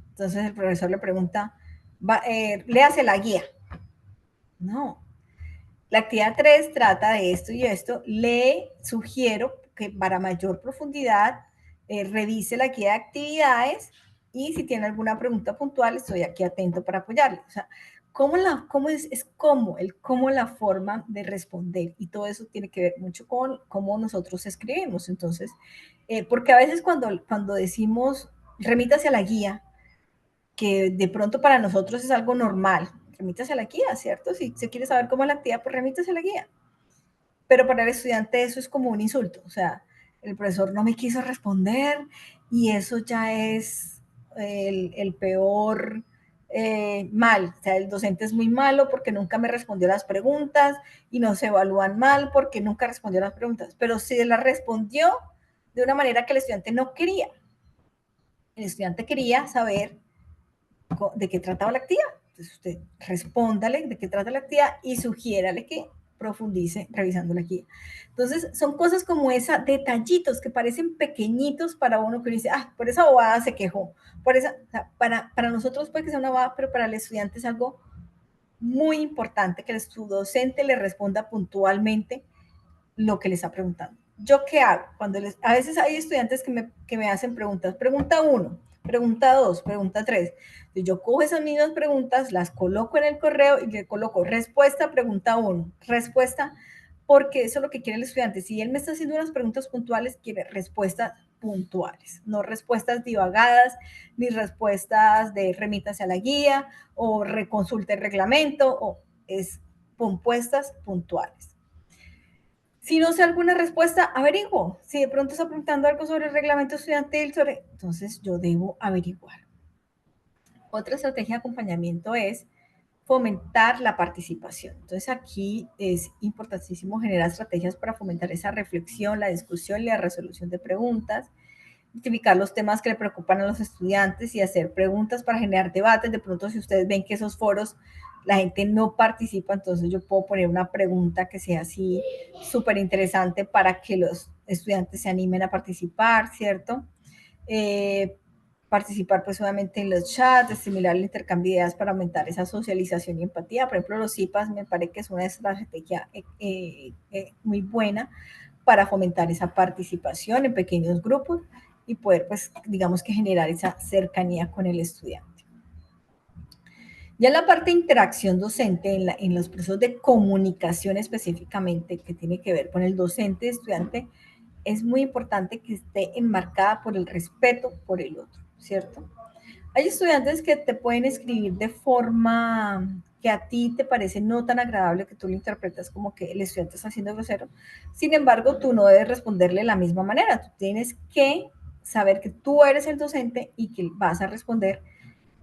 Speaker 1: Entonces el profesor le pregunta, léase la guía. No, la actividad 3 trata de esto y esto. Le sugiero que para mayor profundidad revise la guía de actividades y si tiene alguna pregunta puntual, estoy aquí atento para apoyarle. O sea, cómo la forma de responder, y todo eso tiene que ver mucho con cómo nosotros escribimos. Entonces, porque a veces cuando decimos remítase a la guía, que de pronto para nosotros es algo normal, remítase a la guía, ¿cierto? Si se quiere saber cómo es la actividad, pues remítase a la guía. Pero para el estudiante eso es como un insulto, o sea, el profesor no me quiso responder y eso ya es el peor mal, o sea, el docente es muy malo porque nunca me respondió las preguntas y no se evalúan mal porque nunca respondió las preguntas, pero si las respondió de una manera que el estudiante no quería. El estudiante quería saber de qué trataba la actividad. Entonces usted respóndale de qué trata la actividad y sugiérale que profundice revisando la guía. Entonces son cosas como esa, detallitos que parecen pequeñitos para uno que dice, ah, por esa bobada se quejó. Por esa, o sea, para nosotros puede que sea una bobada, pero para el estudiante es algo muy importante que su docente le responda puntualmente lo que le está preguntando. ¿Yo qué hago? A veces hay estudiantes que me hacen preguntas. Pregunta 1, pregunta 2, pregunta 3. Yo cojo esas mismas preguntas, las coloco en el correo y le coloco respuesta, pregunta 1, respuesta, porque eso es lo que quiere el estudiante. Si él me está haciendo unas preguntas puntuales, quiere respuestas puntuales, no respuestas divagadas, ni respuestas de remítase a la guía o reconsulte el reglamento, o es compuestas puntuales. Si no sé alguna respuesta, averiguo. Si de pronto está preguntando algo sobre el reglamento estudiantil, entonces yo debo averiguar. Otra estrategia de acompañamiento es fomentar la participación. Entonces aquí es importantísimo generar estrategias para fomentar esa reflexión, la discusión y la resolución de preguntas, identificar los temas que le preocupan a los estudiantes y hacer preguntas para generar debates. De pronto, si ustedes ven que esos foros la gente no participa, entonces yo puedo poner una pregunta que sea así súper interesante para que los estudiantes se animen a participar, ¿cierto? Participar pues obviamente en los chats, estimular el intercambio de ideas para aumentar esa socialización y empatía. Por ejemplo, los CIPAS me parece que es una estrategia muy buena para fomentar esa participación en pequeños grupos y poder, pues, digamos que generar esa cercanía con el estudiante. Ya la parte de interacción docente, en los procesos de comunicación específicamente, que tiene que ver con el docente estudiante, es muy importante que esté enmarcada por el respeto por el otro, ¿cierto? Hay estudiantes que te pueden escribir de forma que a ti te parece no tan agradable, que tú lo interpretas como que el estudiante está siendo grosero. Sin embargo, tú no debes responderle de la misma manera. Tú tienes que saber que tú eres el docente y que vas a responder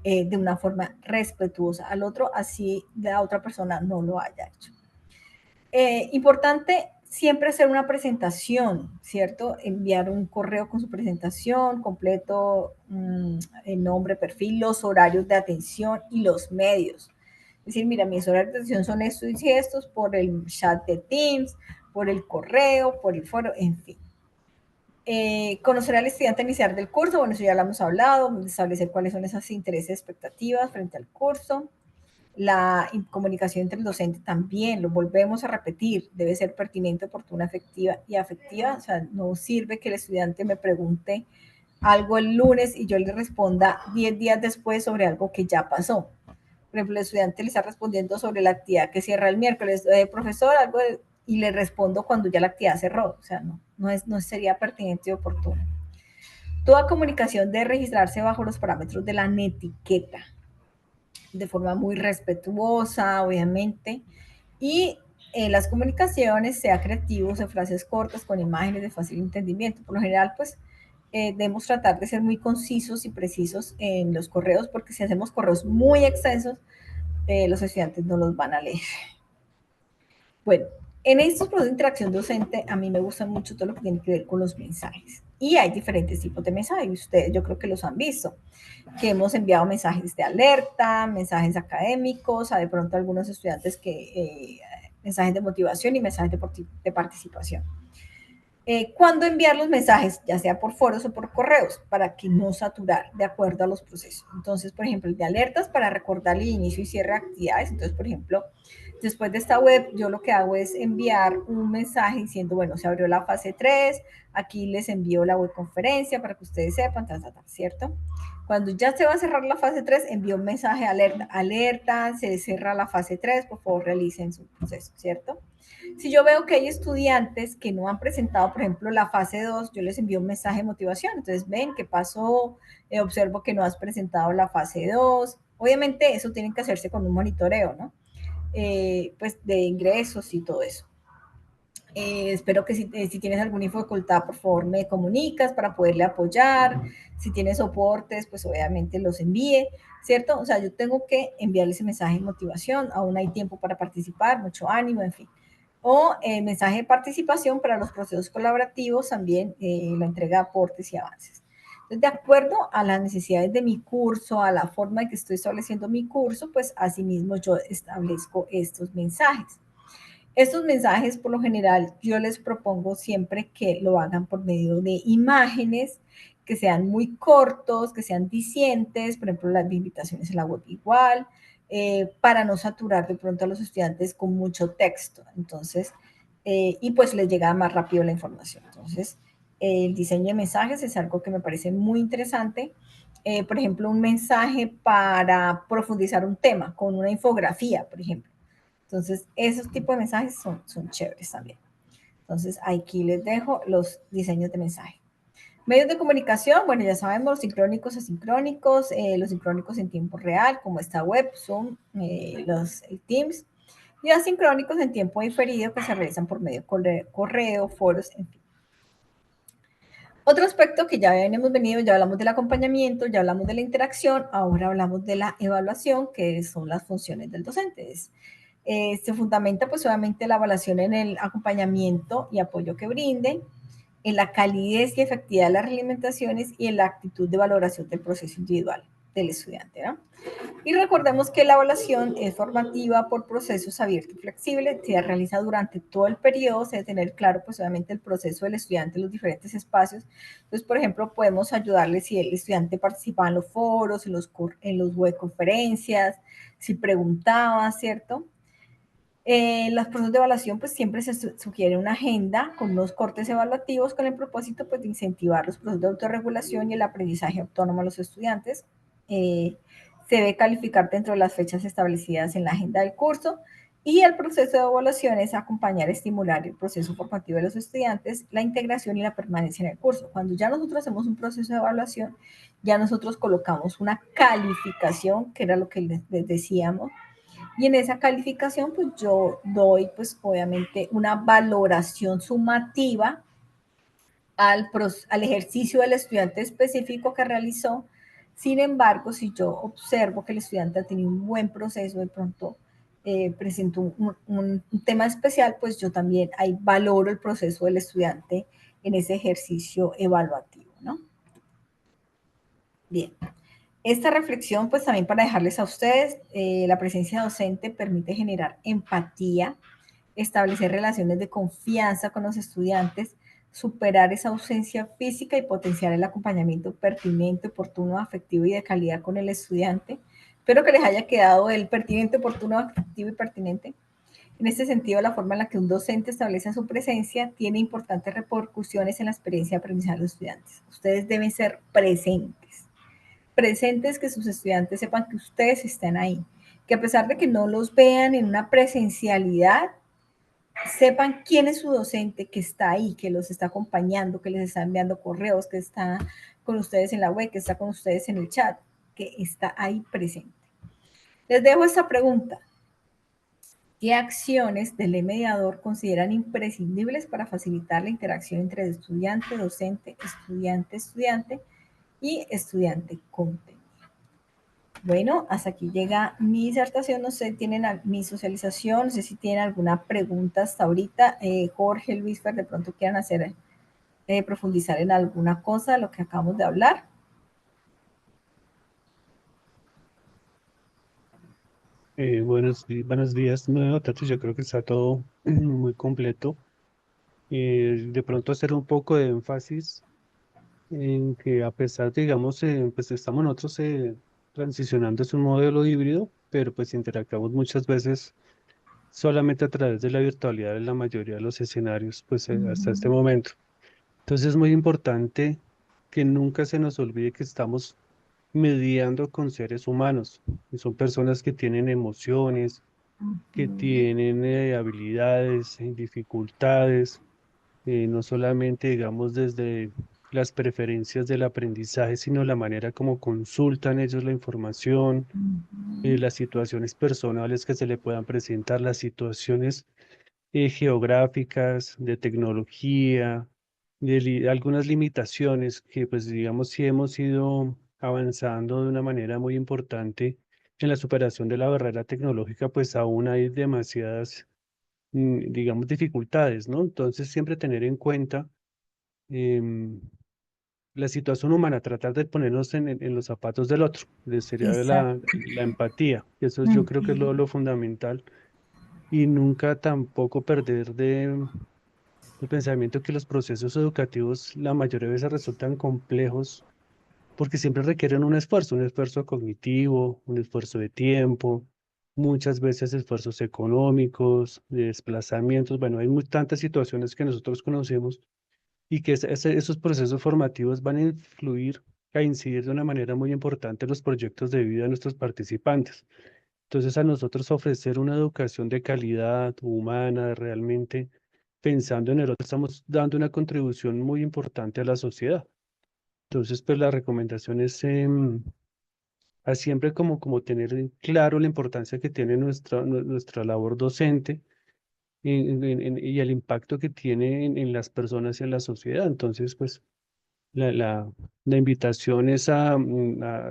Speaker 1: de una forma respetuosa al otro, así la otra persona no lo haya hecho. Importante siempre hacer una presentación, ¿cierto? Enviar un correo con su presentación completo, el nombre, perfil, los horarios de atención y los medios. Es decir, mira, mis horarios de atención son estos y estos por el chat de Teams, por el correo, por el foro, en fin. Conocer al estudiante inicial del curso, bueno, eso ya lo hemos hablado, establecer cuáles son esas intereses, expectativas frente al curso. La comunicación entre el docente también, lo volvemos a repetir, debe ser pertinente, oportuna, efectiva y afectiva. O sea, no sirve que el estudiante me pregunte algo el lunes y yo le responda 10 días después sobre algo que ya pasó. Por ejemplo, el estudiante le está respondiendo sobre la actividad que cierra el miércoles, profesor, algo y le respondo cuando ya la actividad cerró. O sea, no sería pertinente y oportuno. Toda comunicación debe registrarse bajo los parámetros de la netiqueta, de forma muy respetuosa, obviamente, y en las comunicaciones, sea creativos, en frases cortas, con imágenes de fácil entendimiento. Por lo general, pues, debemos tratar de ser muy concisos y precisos en los correos, porque si hacemos correos muy extensos, los estudiantes no los van a leer. Bueno, en estos procesos de interacción docente, a mí me gusta mucho todo lo que tiene que ver con los mensajes. Y hay diferentes tipos de mensajes, ustedes yo creo que los han visto, que hemos enviado mensajes de alerta, mensajes académicos, a de pronto algunos estudiantes que mensajes de motivación y mensajes de participación. ¿Cuándo enviar los mensajes, ya sea por foros o por correos, para que no saturar de acuerdo a los procesos? Entonces, por ejemplo, el de alertas para recordar el inicio y cierre de actividades. Entonces, por ejemplo, después de esta web, yo lo que hago es enviar un mensaje diciendo, bueno, se abrió la fase 3, aquí les envío la webconferencia para que ustedes sepan, ¿cierto? Cuando ya se va a cerrar la fase 3, envío un mensaje alerta, alerta, se cierra la fase 3, por favor realicen su proceso, ¿cierto? Si yo veo que hay estudiantes que no han presentado, por ejemplo, la fase 2, yo les envío un mensaje de motivación. Entonces, ven, ¿qué pasó? Observo que no has presentado la fase 2. Obviamente, eso tiene que hacerse con un monitoreo, ¿no? Pues de ingresos y todo eso. Espero que si tienes alguna dificultad, por favor, me comunicas para poderle apoyar. Si tienes soportes, pues obviamente los envíe, ¿cierto? O sea, yo tengo que enviarle ese mensaje de motivación, aún hay tiempo para participar, mucho ánimo, en fin. O mensaje de participación para los procesos colaborativos, también la entrega de aportes y avances. Entonces, de acuerdo a las necesidades de mi curso, a la forma en que estoy estableciendo mi curso, pues asimismo yo establezco estos mensajes. Estos mensajes, por lo general, yo les propongo siempre que lo hagan por medio de imágenes, que sean muy cortos, que sean dicientes, por ejemplo, las invitaciones en la web igual, para no saturar de pronto a los estudiantes con mucho texto. Entonces, y pues les llega más rápido la información. Entonces, el diseño de mensajes es algo que me parece muy interesante. Por ejemplo, un mensaje para profundizar un tema con una infografía, por ejemplo. Entonces, esos tipos de mensajes son chéveres también. Entonces, aquí les dejo los diseños de mensaje. Medios de comunicación, bueno, ya sabemos, sincrónicos, asincrónicos, los sincrónicos en tiempo real, como esta web, Zoom, los Teams. y asincrónicos en tiempo diferido que se realizan por medio de correo, foros, en fin. Otro aspecto que ya hemos venido, ya hablamos del acompañamiento, ya hablamos de la interacción, ahora hablamos de la evaluación, que son las funciones del docente. Se fundamenta pues obviamente la evaluación en el acompañamiento y apoyo que brinden, en la calidez y efectividad de las realimentaciones y en la actitud de valoración del proceso individual del estudiante, ¿no? Y recordemos que la evaluación es formativa por procesos abiertos y flexibles, se realiza durante todo el periodo, se debe tener claro pues obviamente el proceso del estudiante en los diferentes espacios. Entonces, por ejemplo, podemos ayudarle si el estudiante participaba en los foros, en los web conferencias, si preguntaba, ¿cierto? Los procesos de evaluación pues siempre se sugiere una agenda con unos cortes evaluativos con el propósito pues de incentivar los procesos de autorregulación y el aprendizaje autónomo a los estudiantes. Eh, se debe calificar dentro de las fechas establecidas en la agenda del curso y el proceso de evaluación es acompañar, estimular el proceso formativo de los estudiantes, la integración y la permanencia en el curso. Cuando ya nosotros hacemos un proceso de evaluación, ya nosotros colocamos una calificación, que era lo que les decíamos, y en esa calificación, pues yo doy, pues obviamente, una valoración sumativa al ejercicio del estudiante específico que realizó. Sin embargo, si yo observo que el estudiante ha tenido un buen proceso, de pronto presento un tema especial, pues yo también ahí valoro el proceso del estudiante en ese ejercicio evaluativo, ¿no? Bien. Esta reflexión, pues también para dejarles a ustedes, la presencia docente permite generar empatía, establecer relaciones de confianza con los estudiantes, superar esa ausencia física y potenciar el acompañamiento pertinente, oportuno, afectivo y de calidad con el estudiante. Espero que les haya quedado el pertinente, oportuno, afectivo y pertinente. En este sentido, la forma en la que un docente establece su presencia tiene importantes repercusiones en la experiencia de aprendizaje de los estudiantes. Ustedes deben ser presentes, que sus estudiantes sepan que ustedes están ahí, que a pesar de que no los vean en una presencialidad, sepan quién es su docente que está ahí, que los está acompañando, que les está enviando correos, que está con ustedes en la web, que está con ustedes en el chat, que está ahí presente. Les dejo esta pregunta. ¿Qué acciones del mediador consideran imprescindibles para facilitar la interacción entre estudiante, docente, estudiante, estudiante y estudiante contenido? Bueno, hasta aquí llega mi disertación. No sé, tienen mi socialización, no sé si tienen alguna pregunta hasta ahorita. Jorge, Luis, de pronto quieran hacer, profundizar en alguna cosa de lo que acabamos de hablar.
Speaker 2: Buenos días, nuevo Tati. Yo creo que está todo muy completo. De pronto hacer un poco de énfasis en que a pesar, digamos, pues estamos nosotros transicionando a un modelo híbrido, pero pues interactuamos muchas veces solamente a través de la virtualidad en la mayoría de los escenarios, pues hasta este momento. Entonces es muy importante que nunca se nos olvide que estamos mediando con seres humanos, y son personas que tienen emociones, que tienen habilidades, dificultades, no solamente, digamos, desde las preferencias del aprendizaje, sino la manera como consultan ellos la información, las situaciones personales que se le puedan presentar, las situaciones geográficas, de tecnología, algunas limitaciones que, pues, digamos, sí hemos ido avanzando de una manera muy importante en la superación de la barrera tecnológica, pues aún hay demasiadas, digamos, dificultades, ¿no? Entonces, siempre tener en cuenta em, la situación humana, tratar de ponernos en los zapatos del otro, sería
Speaker 1: Exacto.
Speaker 2: la empatía. Eso yo creo que es lo fundamental y nunca tampoco perder de el pensamiento que los procesos educativos la mayoría de veces resultan complejos porque siempre requieren un esfuerzo cognitivo, un esfuerzo de tiempo, muchas veces esfuerzos económicos, de desplazamientos. Bueno, hay tantas situaciones que nosotros conocemos y que esos procesos formativos van a influir, a incidir de una manera muy importante en los proyectos de vida de nuestros participantes. Entonces, a nosotros ofrecer una educación de calidad humana, realmente pensando en el otro, estamos dando una contribución muy importante a la sociedad. Entonces, pues la recomendación es a siempre como tener en claro la importancia que tiene nuestra labor docente y el impacto que tiene en las personas y en la sociedad. Entonces, pues la, la, la invitación es a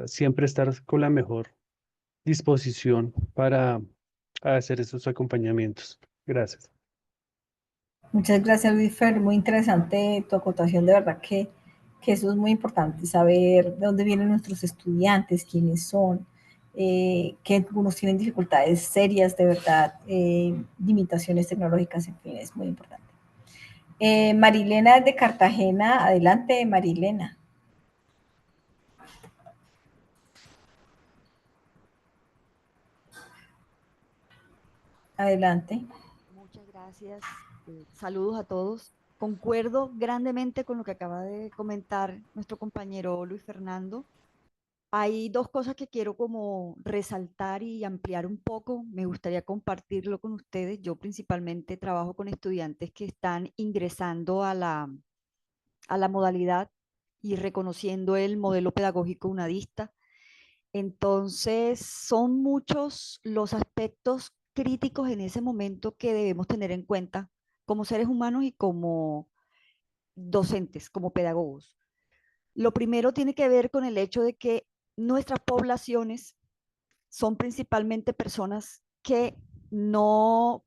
Speaker 2: siempre estar con la mejor disposición para hacer esos acompañamientos. Gracias.
Speaker 1: Muchas gracias, Luis Fer. Muy interesante tu acotación. De verdad que eso es muy importante, saber de dónde vienen nuestros estudiantes, quiénes son, que algunos tienen dificultades serias, de verdad, limitaciones tecnológicas, en fin, es muy importante. Marilena de Cartagena, adelante, Marilena. Adelante.
Speaker 3: Muchas gracias. Saludos a todos. Concuerdo grandemente con lo que acaba de comentar nuestro compañero Luis Fernando. Hay dos cosas que quiero como resaltar y ampliar un poco. Me gustaría compartirlo con ustedes. Yo principalmente trabajo con estudiantes que están ingresando a la modalidad y reconociendo el modelo pedagógico unadista. Entonces, son muchos los aspectos críticos en ese momento que debemos tener en cuenta como seres humanos y como docentes, como pedagogos. Lo primero tiene que ver con el hecho de que nuestras poblaciones son principalmente personas que no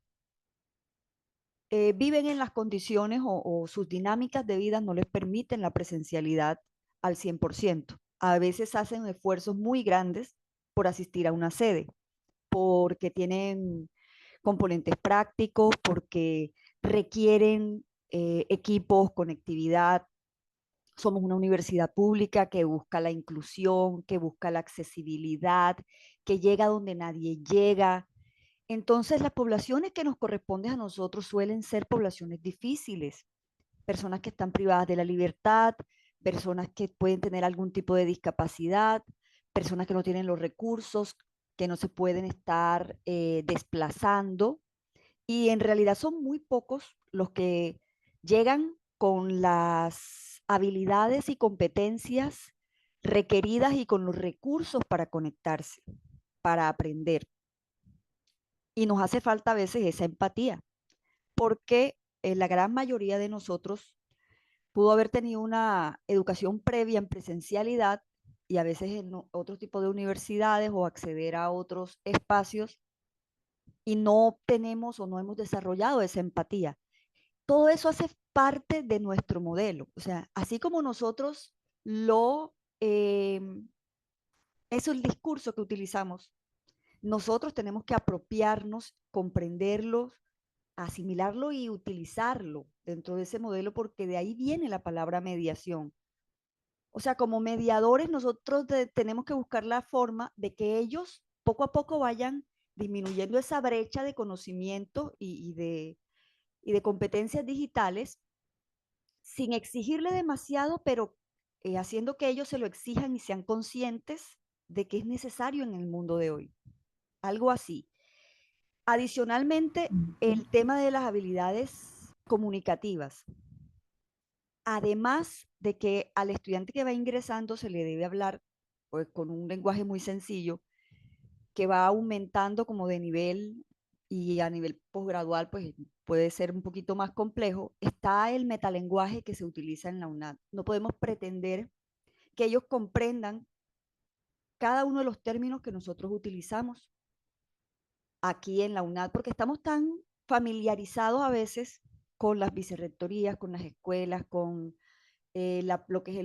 Speaker 3: viven en las condiciones o sus dinámicas de vida no les permiten la presencialidad al 100%. A veces hacen esfuerzos muy grandes por asistir a una sede, porque tienen componentes prácticos, porque requieren equipos, conectividad. Somos una universidad pública que busca la inclusión, que busca la accesibilidad, que llega donde nadie llega. Entonces, las poblaciones que nos corresponden a nosotros suelen ser poblaciones difíciles, personas que están privadas de la libertad, personas que pueden tener algún tipo de discapacidad, personas que no tienen los recursos, que no se pueden estar desplazando. Y en realidad son muy pocos los que llegan con las habilidades y competencias requeridas y con los recursos para conectarse, para aprender. Y nos hace falta a veces esa empatía, porque la gran mayoría de nosotros pudo haber tenido una educación previa en presencialidad y a veces en otro tipo de universidades o acceder a otros espacios y no tenemos o no hemos desarrollado esa empatía. Todo eso hace parte de nuestro modelo. O sea, así como nosotros lo, es el discurso que utilizamos, nosotros tenemos que apropiarnos, comprenderlo, asimilarlo y utilizarlo dentro de ese modelo porque de ahí viene la palabra mediación. O sea, como mediadores nosotros tenemos que buscar la forma de que ellos poco a poco vayan disminuyendo esa brecha de conocimiento y de competencias digitales sin exigirle demasiado, pero haciendo que ellos se lo exijan y sean conscientes de que es necesario en el mundo de hoy. Algo así. Adicionalmente, el tema de las habilidades comunicativas. Además de que al estudiante que va ingresando se le debe hablar pues, con un lenguaje muy sencillo, que va aumentando como de nivel y a nivel posgradual pues puede ser un poquito más complejo, está el metalenguaje que se utiliza en la UNAD. No podemos pretender que ellos comprendan cada uno de los términos que nosotros utilizamos aquí en la UNAD, porque estamos tan familiarizados a veces con las vicerrectorías, con las escuelas, con lo que es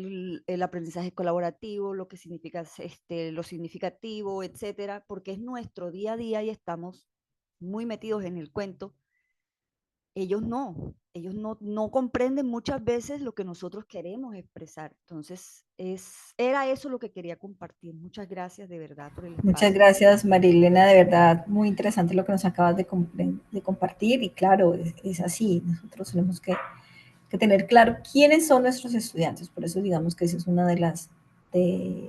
Speaker 3: el aprendizaje colaborativo, lo que significa lo significativo, etcétera, porque es nuestro día a día y estamos muy metidos en el cuento. Ellos no comprenden muchas veces lo que nosotros queremos expresar. Entonces, era eso lo que quería compartir. Muchas gracias de verdad por el
Speaker 1: Muchas
Speaker 3: espacio.
Speaker 1: gracias, Marilena, de verdad, muy interesante lo que nos acabas de compartir y claro, es así, nosotros tenemos que tener claro quiénes son nuestros estudiantes, por eso digamos que ese es uno de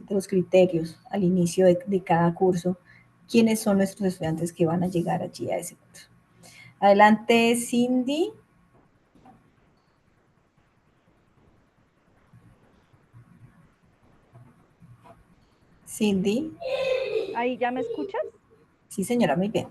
Speaker 1: los criterios al inicio de cada curso, quiénes son nuestros estudiantes que van a llegar allí a ese curso. Adelante, Cindy. Cindy.
Speaker 4: Ahí ya me escuchas.
Speaker 1: Sí, señora, muy bien.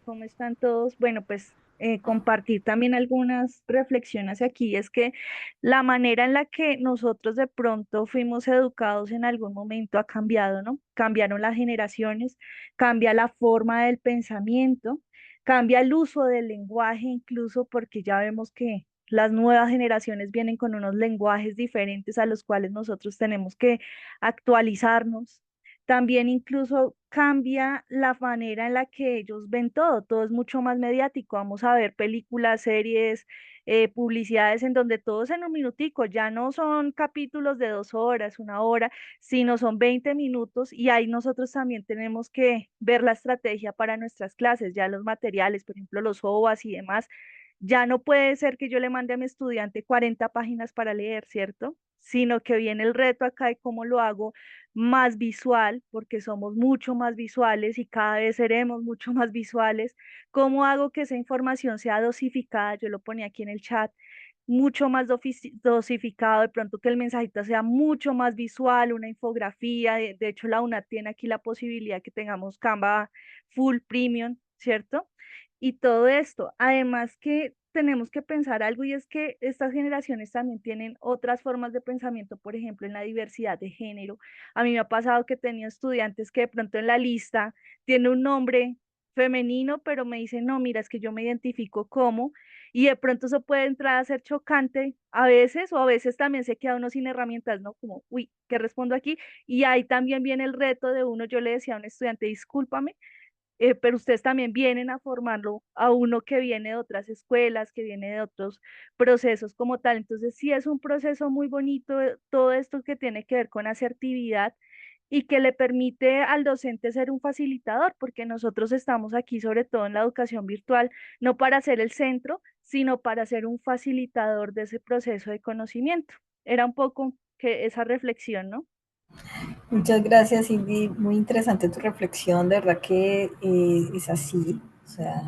Speaker 4: ¿Cómo están todos? Bueno, pues compartir también algunas reflexiones aquí. Es que la manera en la que nosotros de pronto fuimos educados en algún momento ha cambiado, ¿no? Cambiaron las generaciones, cambia la forma del pensamiento, cambia el uso del lenguaje, incluso porque ya vemos que las nuevas generaciones vienen con unos lenguajes diferentes a los cuales nosotros tenemos que actualizarnos. También incluso cambia la manera en la que ellos ven todo, todo es mucho más mediático, vamos a ver películas, series, publicidades en donde todos en un minutico, ya no son capítulos de 2 horas, 1 hora, sino son 20 minutos y ahí nosotros también tenemos que ver la estrategia para nuestras clases, ya los materiales, por ejemplo, los OVAs y demás, ya no puede ser que yo le mande a mi estudiante 40 páginas para leer, ¿cierto? Sino que viene el reto acá de cómo lo hago más visual, porque somos mucho más visuales y cada vez seremos mucho más visuales. ¿Cómo hago que esa información sea dosificada? Yo lo ponía aquí en el chat, mucho más dosificado, de pronto que el mensajito sea mucho más visual, una infografía. De hecho, la UNAD tiene aquí la posibilidad que tengamos Canva full premium, ¿cierto? Y todo esto, además que tenemos que pensar algo y es que estas generaciones también tienen otras formas de pensamiento, por ejemplo, en la diversidad de género. A mí me ha pasado que he tenido estudiantes que de pronto en la lista tiene un nombre femenino, pero me dicen, no, mira, es que yo me identifico como, y de pronto eso puede entrar a ser chocante a veces, o a veces también se queda uno sin herramientas, ¿no? Como, uy, ¿qué respondo aquí? Y ahí también viene el reto de uno, yo le decía a un estudiante, discúlpame, pero ustedes también vienen a formarlo a uno que viene de otras escuelas, que viene de otros procesos como tal. Entonces, sí es un proceso muy bonito, todo esto que tiene que ver con asertividad y que le permite al docente ser un facilitador, porque nosotros estamos aquí, sobre todo en la educación virtual, no para ser el centro, sino para ser un facilitador de ese proceso de conocimiento. Era un poco que esa reflexión, ¿no?
Speaker 1: Muchas gracias, Cindy. Muy interesante tu reflexión. De verdad que es así. O sea,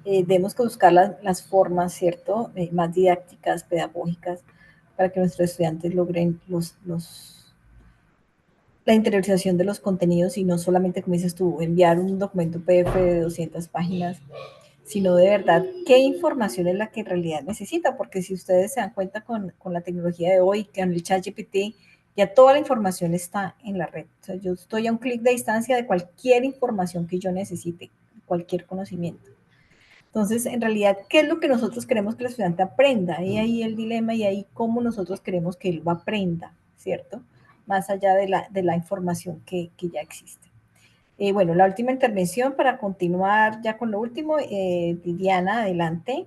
Speaker 1: tenemos que buscar las formas, ¿cierto? Más didácticas, pedagógicas, para que nuestros estudiantes logren la interiorización de los contenidos y no solamente, como dices tú, enviar un documento PDF de 200 páginas, sino de verdad qué información es la que en realidad necesita, porque si ustedes se dan cuenta con la tecnología de hoy, con el chat GPT, ya toda la información está en la red. O sea, yo estoy a un clic de distancia de cualquier información que yo necesite, cualquier conocimiento. Entonces, en realidad, ¿qué es lo que nosotros queremos que el estudiante aprenda? Y ahí el dilema y ahí cómo nosotros queremos que él lo aprenda, ¿cierto? Más allá de la información que ya existe. Bueno, la última intervención para continuar ya con lo último. Diana, adelante.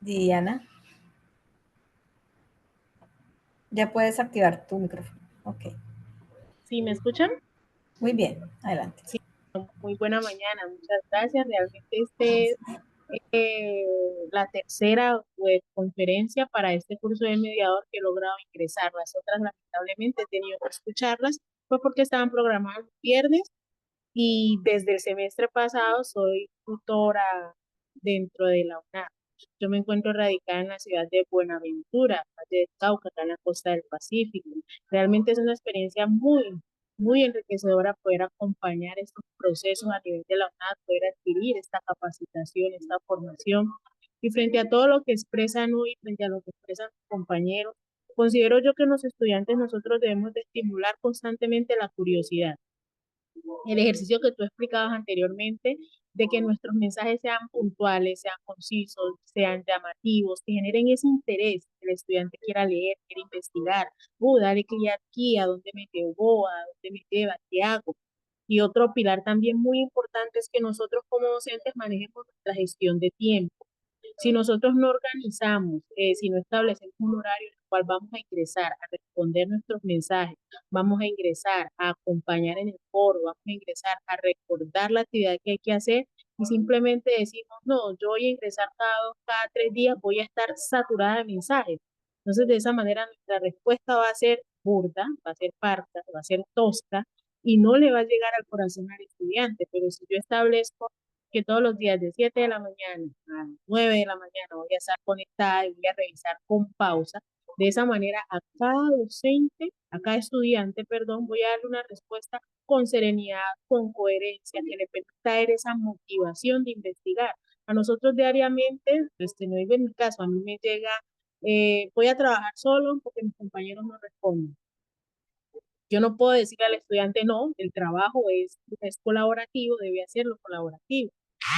Speaker 1: Diana, ya puedes activar tu micrófono. Ok,
Speaker 5: ¿Sí me escuchan?
Speaker 1: muy bien, adelante.
Speaker 5: Sí, muy buena mañana, muchas gracias. Realmente este es la tercera conferencia para este curso de mediador que he logrado ingresar. Las otras lamentablemente he tenido que escucharlas, pues porque estaban programadas los viernes y desde el semestre pasado soy tutora dentro de la UNAM. Yo me encuentro radicada en la ciudad de Buenaventura, Valle del Cauca, acá en la costa del Pacífico. Realmente es una experiencia muy enriquecedora poder acompañar estos procesos a nivel de la UNAM, poder adquirir esta capacitación, esta formación. Y frente a todo lo que expresan hoy, frente a lo que expresan los compañeros, considero yo que los estudiantes nosotros debemos de estimular constantemente la curiosidad. El ejercicio que tú explicabas anteriormente, de que nuestros mensajes sean puntuales, sean concisos, sean llamativos, que generen ese interés, que el estudiante quiera leer, quiera investigar, dale clic aquí, a dónde me llevó, a dónde me lleva, qué hago. Y otro pilar también muy importante es que nosotros como docentes manejemos nuestra gestión de tiempo. Si nosotros no organizamos, si no establecemos un horario en el cual vamos a ingresar a responder nuestros mensajes, vamos a ingresar a acompañar en el foro, vamos a ingresar a recordar la actividad que hay que hacer y simplemente decimos, no, yo voy a ingresar cada 3 días, voy a estar saturada de mensajes. Entonces, de esa manera nuestra respuesta va a ser burda, va a ser parca, va a ser tosca y no le va a llegar al corazón al estudiante. Pero si yo establezco que todos los días de 7 de la mañana a 9 de la mañana voy a estar conectada y voy a revisar con pausa, De esa manera, a cada docente, a cada estudiante, perdón, voy a darle una respuesta con serenidad, con coherencia, que le permita tener esa motivación de investigar. A nosotros diariamente, no digo en mi caso, a mí me llega, voy a trabajar solo porque mis compañeros no responden. Yo no puedo decirle al estudiante, no, el trabajo es colaborativo, debe hacerlo colaborativo.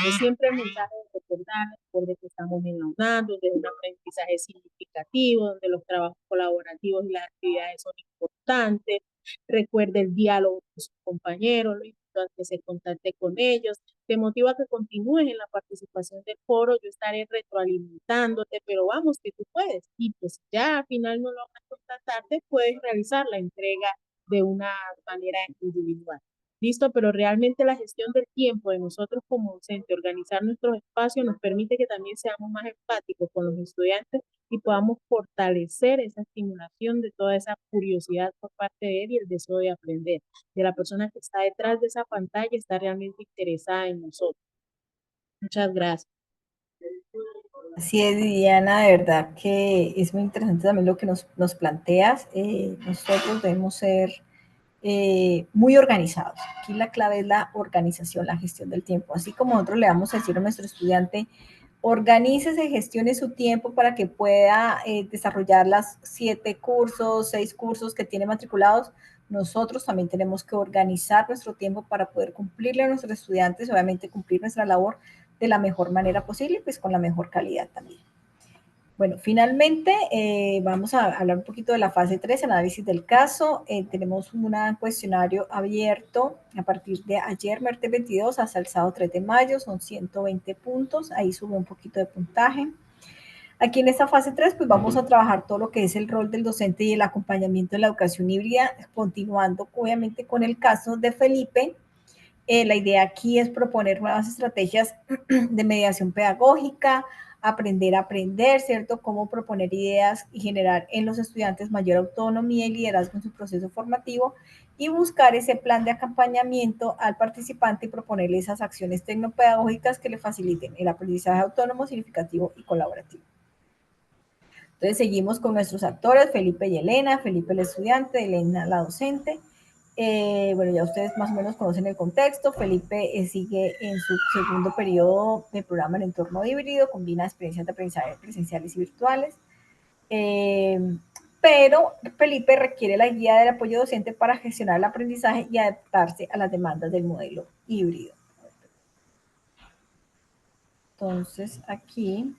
Speaker 5: Es siempre el mensaje de recordar, de que estamos en la UNAM, donde es un aprendizaje significativo, donde los trabajos colaborativos y las actividades son importantes. Recuerde el diálogo con sus compañeros, lo importante es que se contacte con ellos. Te motiva a que continúes en la participación del foro, yo estaré retroalimentándote, pero vamos, que tú puedes. Y pues ya al final no logras contactarte, puedes realizar la entrega de una manera individual. Listo, pero realmente la gestión del tiempo de nosotros como docentes, organizar nuestros espacios nos permite que también seamos más empáticos con los estudiantes y podamos fortalecer esa estimulación de toda esa curiosidad por parte de él y el deseo de aprender, de la persona que está detrás de esa pantalla, está realmente interesada en nosotros. Muchas gracias.
Speaker 1: Así es, Diana, de verdad que es muy interesante también lo que nos planteas. Nosotros debemos ser muy organizados. Aquí la clave es la organización, la gestión del tiempo. Así como nosotros le vamos a decir a nuestro estudiante, organícese, gestione su tiempo para que pueda desarrollar las 7 cursos, 6 cursos que tiene matriculados. Nosotros también tenemos que organizar nuestro tiempo para poder cumplirle a nuestros estudiantes, obviamente cumplir nuestra labor de la mejor manera posible, pues con la mejor calidad también. Bueno, finalmente vamos a hablar un poquito de la fase 3, análisis del caso. Tenemos un cuestionario abierto a partir de ayer, martes 22, hasta el sábado 3 de mayo, son 120 puntos, ahí sube un poquito de puntaje. Aquí en esta fase 3, pues vamos a trabajar todo lo que es el rol del docente y el acompañamiento en la educación híbrida, continuando obviamente con el caso de Felipe. La idea aquí es proponer nuevas estrategias de mediación pedagógica, aprender a aprender, ¿cierto? Cómo proponer ideas y generar en los estudiantes mayor autonomía y liderazgo en su proceso formativo y buscar ese plan de acompañamiento al participante y proponerle esas acciones tecnopedagógicas que le faciliten el aprendizaje autónomo, significativo y colaborativo. Entonces seguimos con nuestros actores, Felipe y Elena, Felipe el estudiante, Elena la docente. Bueno, ya ustedes más o menos conocen el contexto. Felipe sigue en su segundo periodo de programa en entorno híbrido, combina experiencias de aprendizaje presenciales y virtuales. Pero Felipe requiere la guía del apoyo docente para gestionar el aprendizaje y adaptarse a las demandas del modelo híbrido. Entonces, aquí...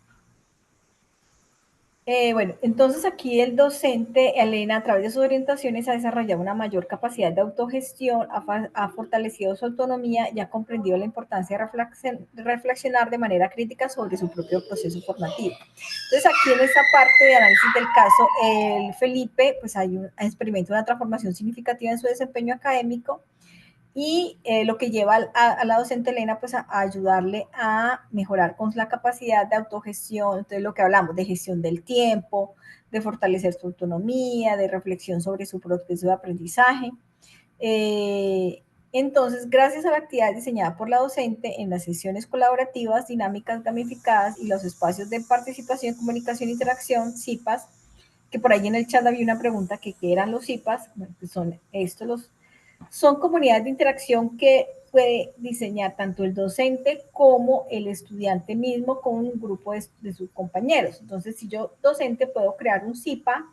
Speaker 1: bueno, entonces aquí el docente, Elena, a través de sus orientaciones ha desarrollado una mayor capacidad de autogestión, ha fortalecido su autonomía y ha comprendido la importancia de reflexionar de manera crítica sobre su propio proceso formativo. Entonces aquí en esta parte de análisis del caso, el Felipe pues experimenta una transformación significativa en su desempeño académico y lo que lleva a la docente Elena pues a ayudarle a mejorar con la capacidad de autogestión, entonces lo que hablamos de gestión del tiempo, de fortalecer su autonomía, de reflexión sobre su proceso de aprendizaje. Entonces, gracias a la actividad diseñada por la docente en las sesiones colaborativas, dinámicas gamificadas y los espacios de participación, comunicación e interacción, CIPAS, que por ahí en el chat había una pregunta que qué eran los CIPAS, bueno, pues son estos son comunidades de interacción que puede diseñar tanto el docente como el estudiante mismo con un grupo de sus compañeros. Entonces, si yo docente puedo crear un CIPA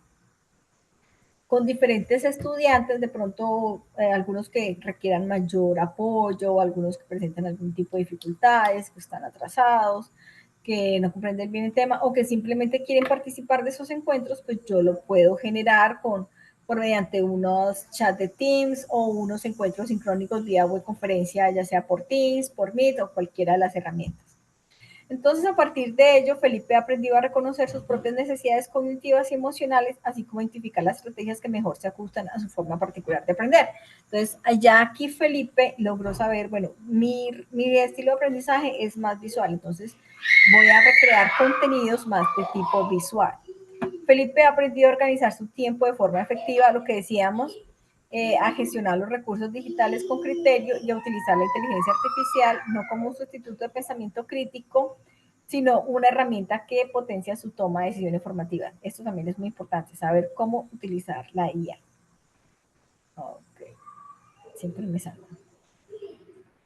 Speaker 1: con diferentes estudiantes, de pronto algunos que requieran mayor apoyo, algunos que presenten algún tipo de dificultades, que están atrasados, que no comprenden bien el tema o que simplemente quieren participar de esos encuentros, pues yo lo puedo generar por mediante unos chats de Teams o unos encuentros sincrónicos vía web conferencia, ya sea por Teams, por Meet o cualquiera de las herramientas. Entonces, a partir de ello, Felipe ha aprendido a reconocer sus propias necesidades cognitivas y emocionales, así como identificar las estrategias que mejor se ajustan a su forma particular de aprender. Entonces, allá aquí Felipe logró saber, bueno, mi estilo de aprendizaje es más visual, entonces voy a recrear contenidos más de tipo visual. Felipe ha aprendido a organizar su tiempo de forma efectiva, lo que decíamos, a gestionar los recursos digitales con criterio y a utilizar la inteligencia artificial no como un sustituto de pensamiento crítico, sino una herramienta que potencia su toma de decisiones formativas. Esto también es muy importante, saber cómo utilizar la IA. Ok, siempre me salgo.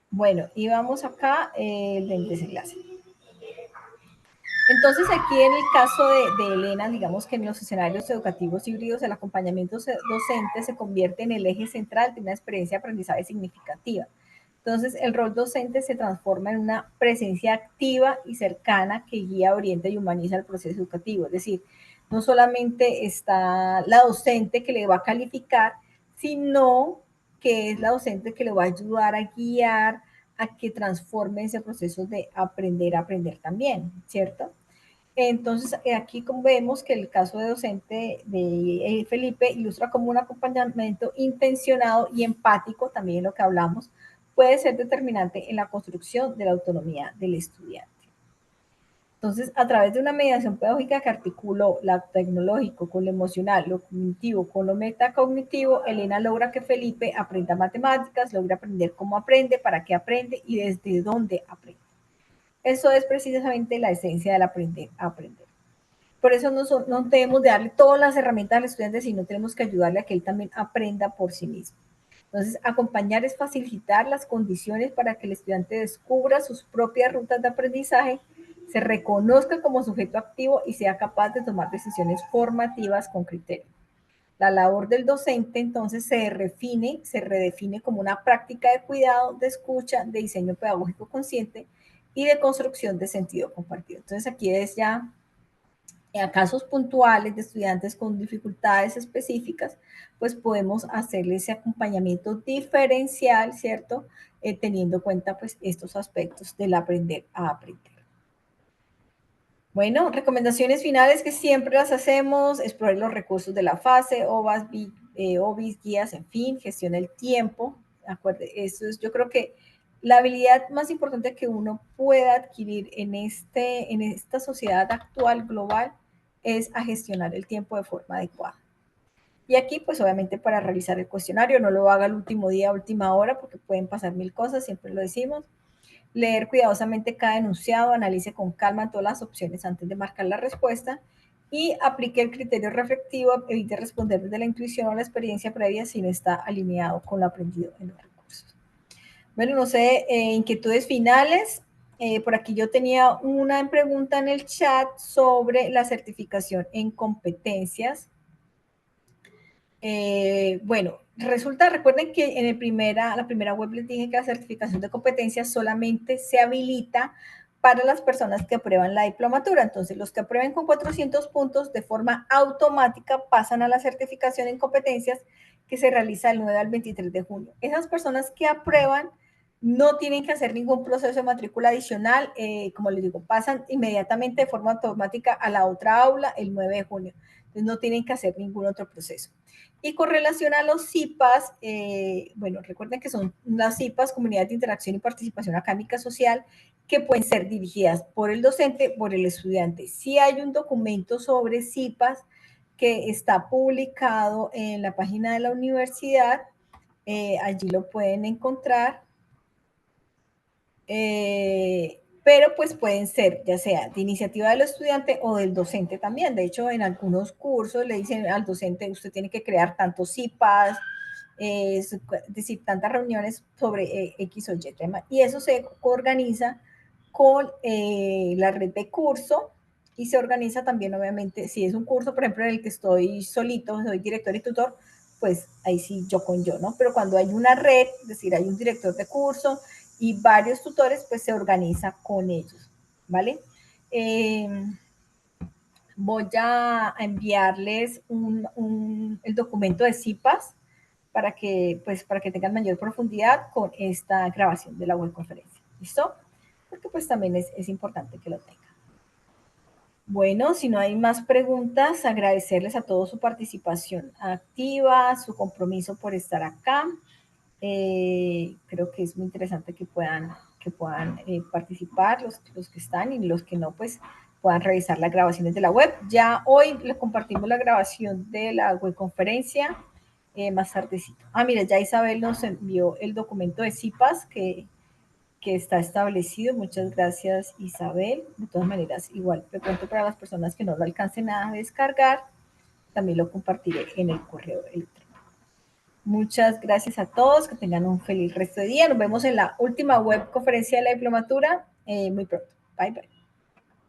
Speaker 1: Bueno, y vamos acá del desenlace. Entonces, aquí en el caso de Elena, digamos que en los escenarios educativos híbridos, el acompañamiento docente se convierte en el eje central de una experiencia de aprendizaje significativa. Entonces, el rol docente se transforma en una presencia activa y cercana que guía, orienta y humaniza el proceso educativo. Es decir, no solamente está la docente que le va a calificar, sino que es la docente que le va a ayudar a guiar, a que transforme ese proceso de aprender a aprender también, ¿cierto? Entonces, aquí como vemos que el caso de docente de Felipe ilustra como un acompañamiento intencionado y empático, también lo que hablamos, puede ser determinante en la construcción de la autonomía del estudiante. Entonces, a través de una mediación pedagógica que articuló lo tecnológico con lo emocional, lo cognitivo con lo metacognitivo, Elena logra que Felipe aprenda matemáticas, logra aprender cómo aprende, para qué aprende y desde dónde aprende. Eso es precisamente la esencia del aprender a aprender. Por eso no debemos de darle todas las herramientas al estudiante, sino tenemos que ayudarle a que él también aprenda por sí mismo. Entonces, acompañar es facilitar las condiciones para que el estudiante descubra sus propias rutas de aprendizaje, se reconozca como sujeto activo y sea capaz de tomar decisiones formativas con criterio. La labor del docente entonces se redefine como una práctica de cuidado, de escucha, de diseño pedagógico consciente y de construcción de sentido compartido. Entonces aquí es ya a casos puntuales de estudiantes con dificultades específicas, pues podemos hacerle ese acompañamiento diferencial, ¿cierto? Teniendo en cuenta pues estos aspectos del aprender a aprender. Bueno, recomendaciones finales que siempre las hacemos: explorar los recursos de la fase, OBIS, guías, en fin, gestiona el tiempo. Acuerde, eso es, yo creo que la habilidad más importante que uno pueda adquirir en esta sociedad actual global es a gestionar el tiempo de forma adecuada. Y aquí, pues obviamente para realizar el cuestionario, no lo haga el último día, última hora, porque pueden pasar mil cosas, siempre lo decimos. Leer cuidadosamente cada enunciado, analice con calma todas las opciones antes de marcar la respuesta y aplique el criterio reflexivo, evite responder desde la intuición o la experiencia previa si no está alineado con lo aprendido en los recursos. Bueno, no sé, inquietudes finales. Por aquí yo tenía una pregunta en el chat sobre la certificación en competencias. Bueno, recuerden que en la primera web les dije que la certificación de competencias solamente se habilita para las personas que aprueban la diplomatura. Entonces, los que aprueben con 400 puntos de forma automática pasan a la certificación en competencias que se realiza del 9 al 23 de junio. Esas personas que aprueban no tienen que hacer ningún proceso de matrícula adicional. Como les digo, pasan inmediatamente de forma automática a la otra aula el 9 de junio. Entonces, no tienen que hacer ningún otro proceso. Y con relación a los CIPAS, bueno, recuerden que son las CIPAS, Comunidades de Interacción y Participación Académica Social, que pueden ser dirigidas por el docente, por el estudiante. Sí hay un documento sobre CIPAS que está publicado en la página de la universidad, allí lo pueden encontrar. Pero pues pueden ser ya sea de iniciativa del estudiante o del docente también. De hecho, en algunos cursos le dicen al docente, usted tiene que crear tantos CIPAS, es decir, tantas reuniones sobre X o Y tema. Y eso se organiza con la red de curso y se organiza también, obviamente, si es un curso, por ejemplo, en el que estoy solito, soy director y tutor, pues ahí sí yo con yo, ¿no? Pero cuando hay una red, es decir, hay un director de curso y varios tutores, pues se organiza con ellos, ¿vale? Voy a enviarles el documento de CIPAS para que tengan mayor profundidad con esta grabación de la web conferencia, ¿listo? Porque pues también es importante que lo tengan. Bueno, si no hay más preguntas, agradecerles a todos su participación activa, su compromiso por estar acá. Creo que es muy interesante que puedan participar los que están, y los que no, pues puedan revisar las grabaciones de la web. Ya hoy les compartimos la grabación de la web conferencia más tardecito. Mira, ya Isabel nos envió el documento de CIPAS que que está establecido. Muchas gracias, Isabel. De todas maneras, igual, de pronto para las personas que no lo alcancen a descargar, también lo compartiré en el correo electrónico. Muchas gracias a todos, que tengan un feliz resto de día. Nos vemos en la última web conferencia de la diplomatura muy pronto. Bye, bye.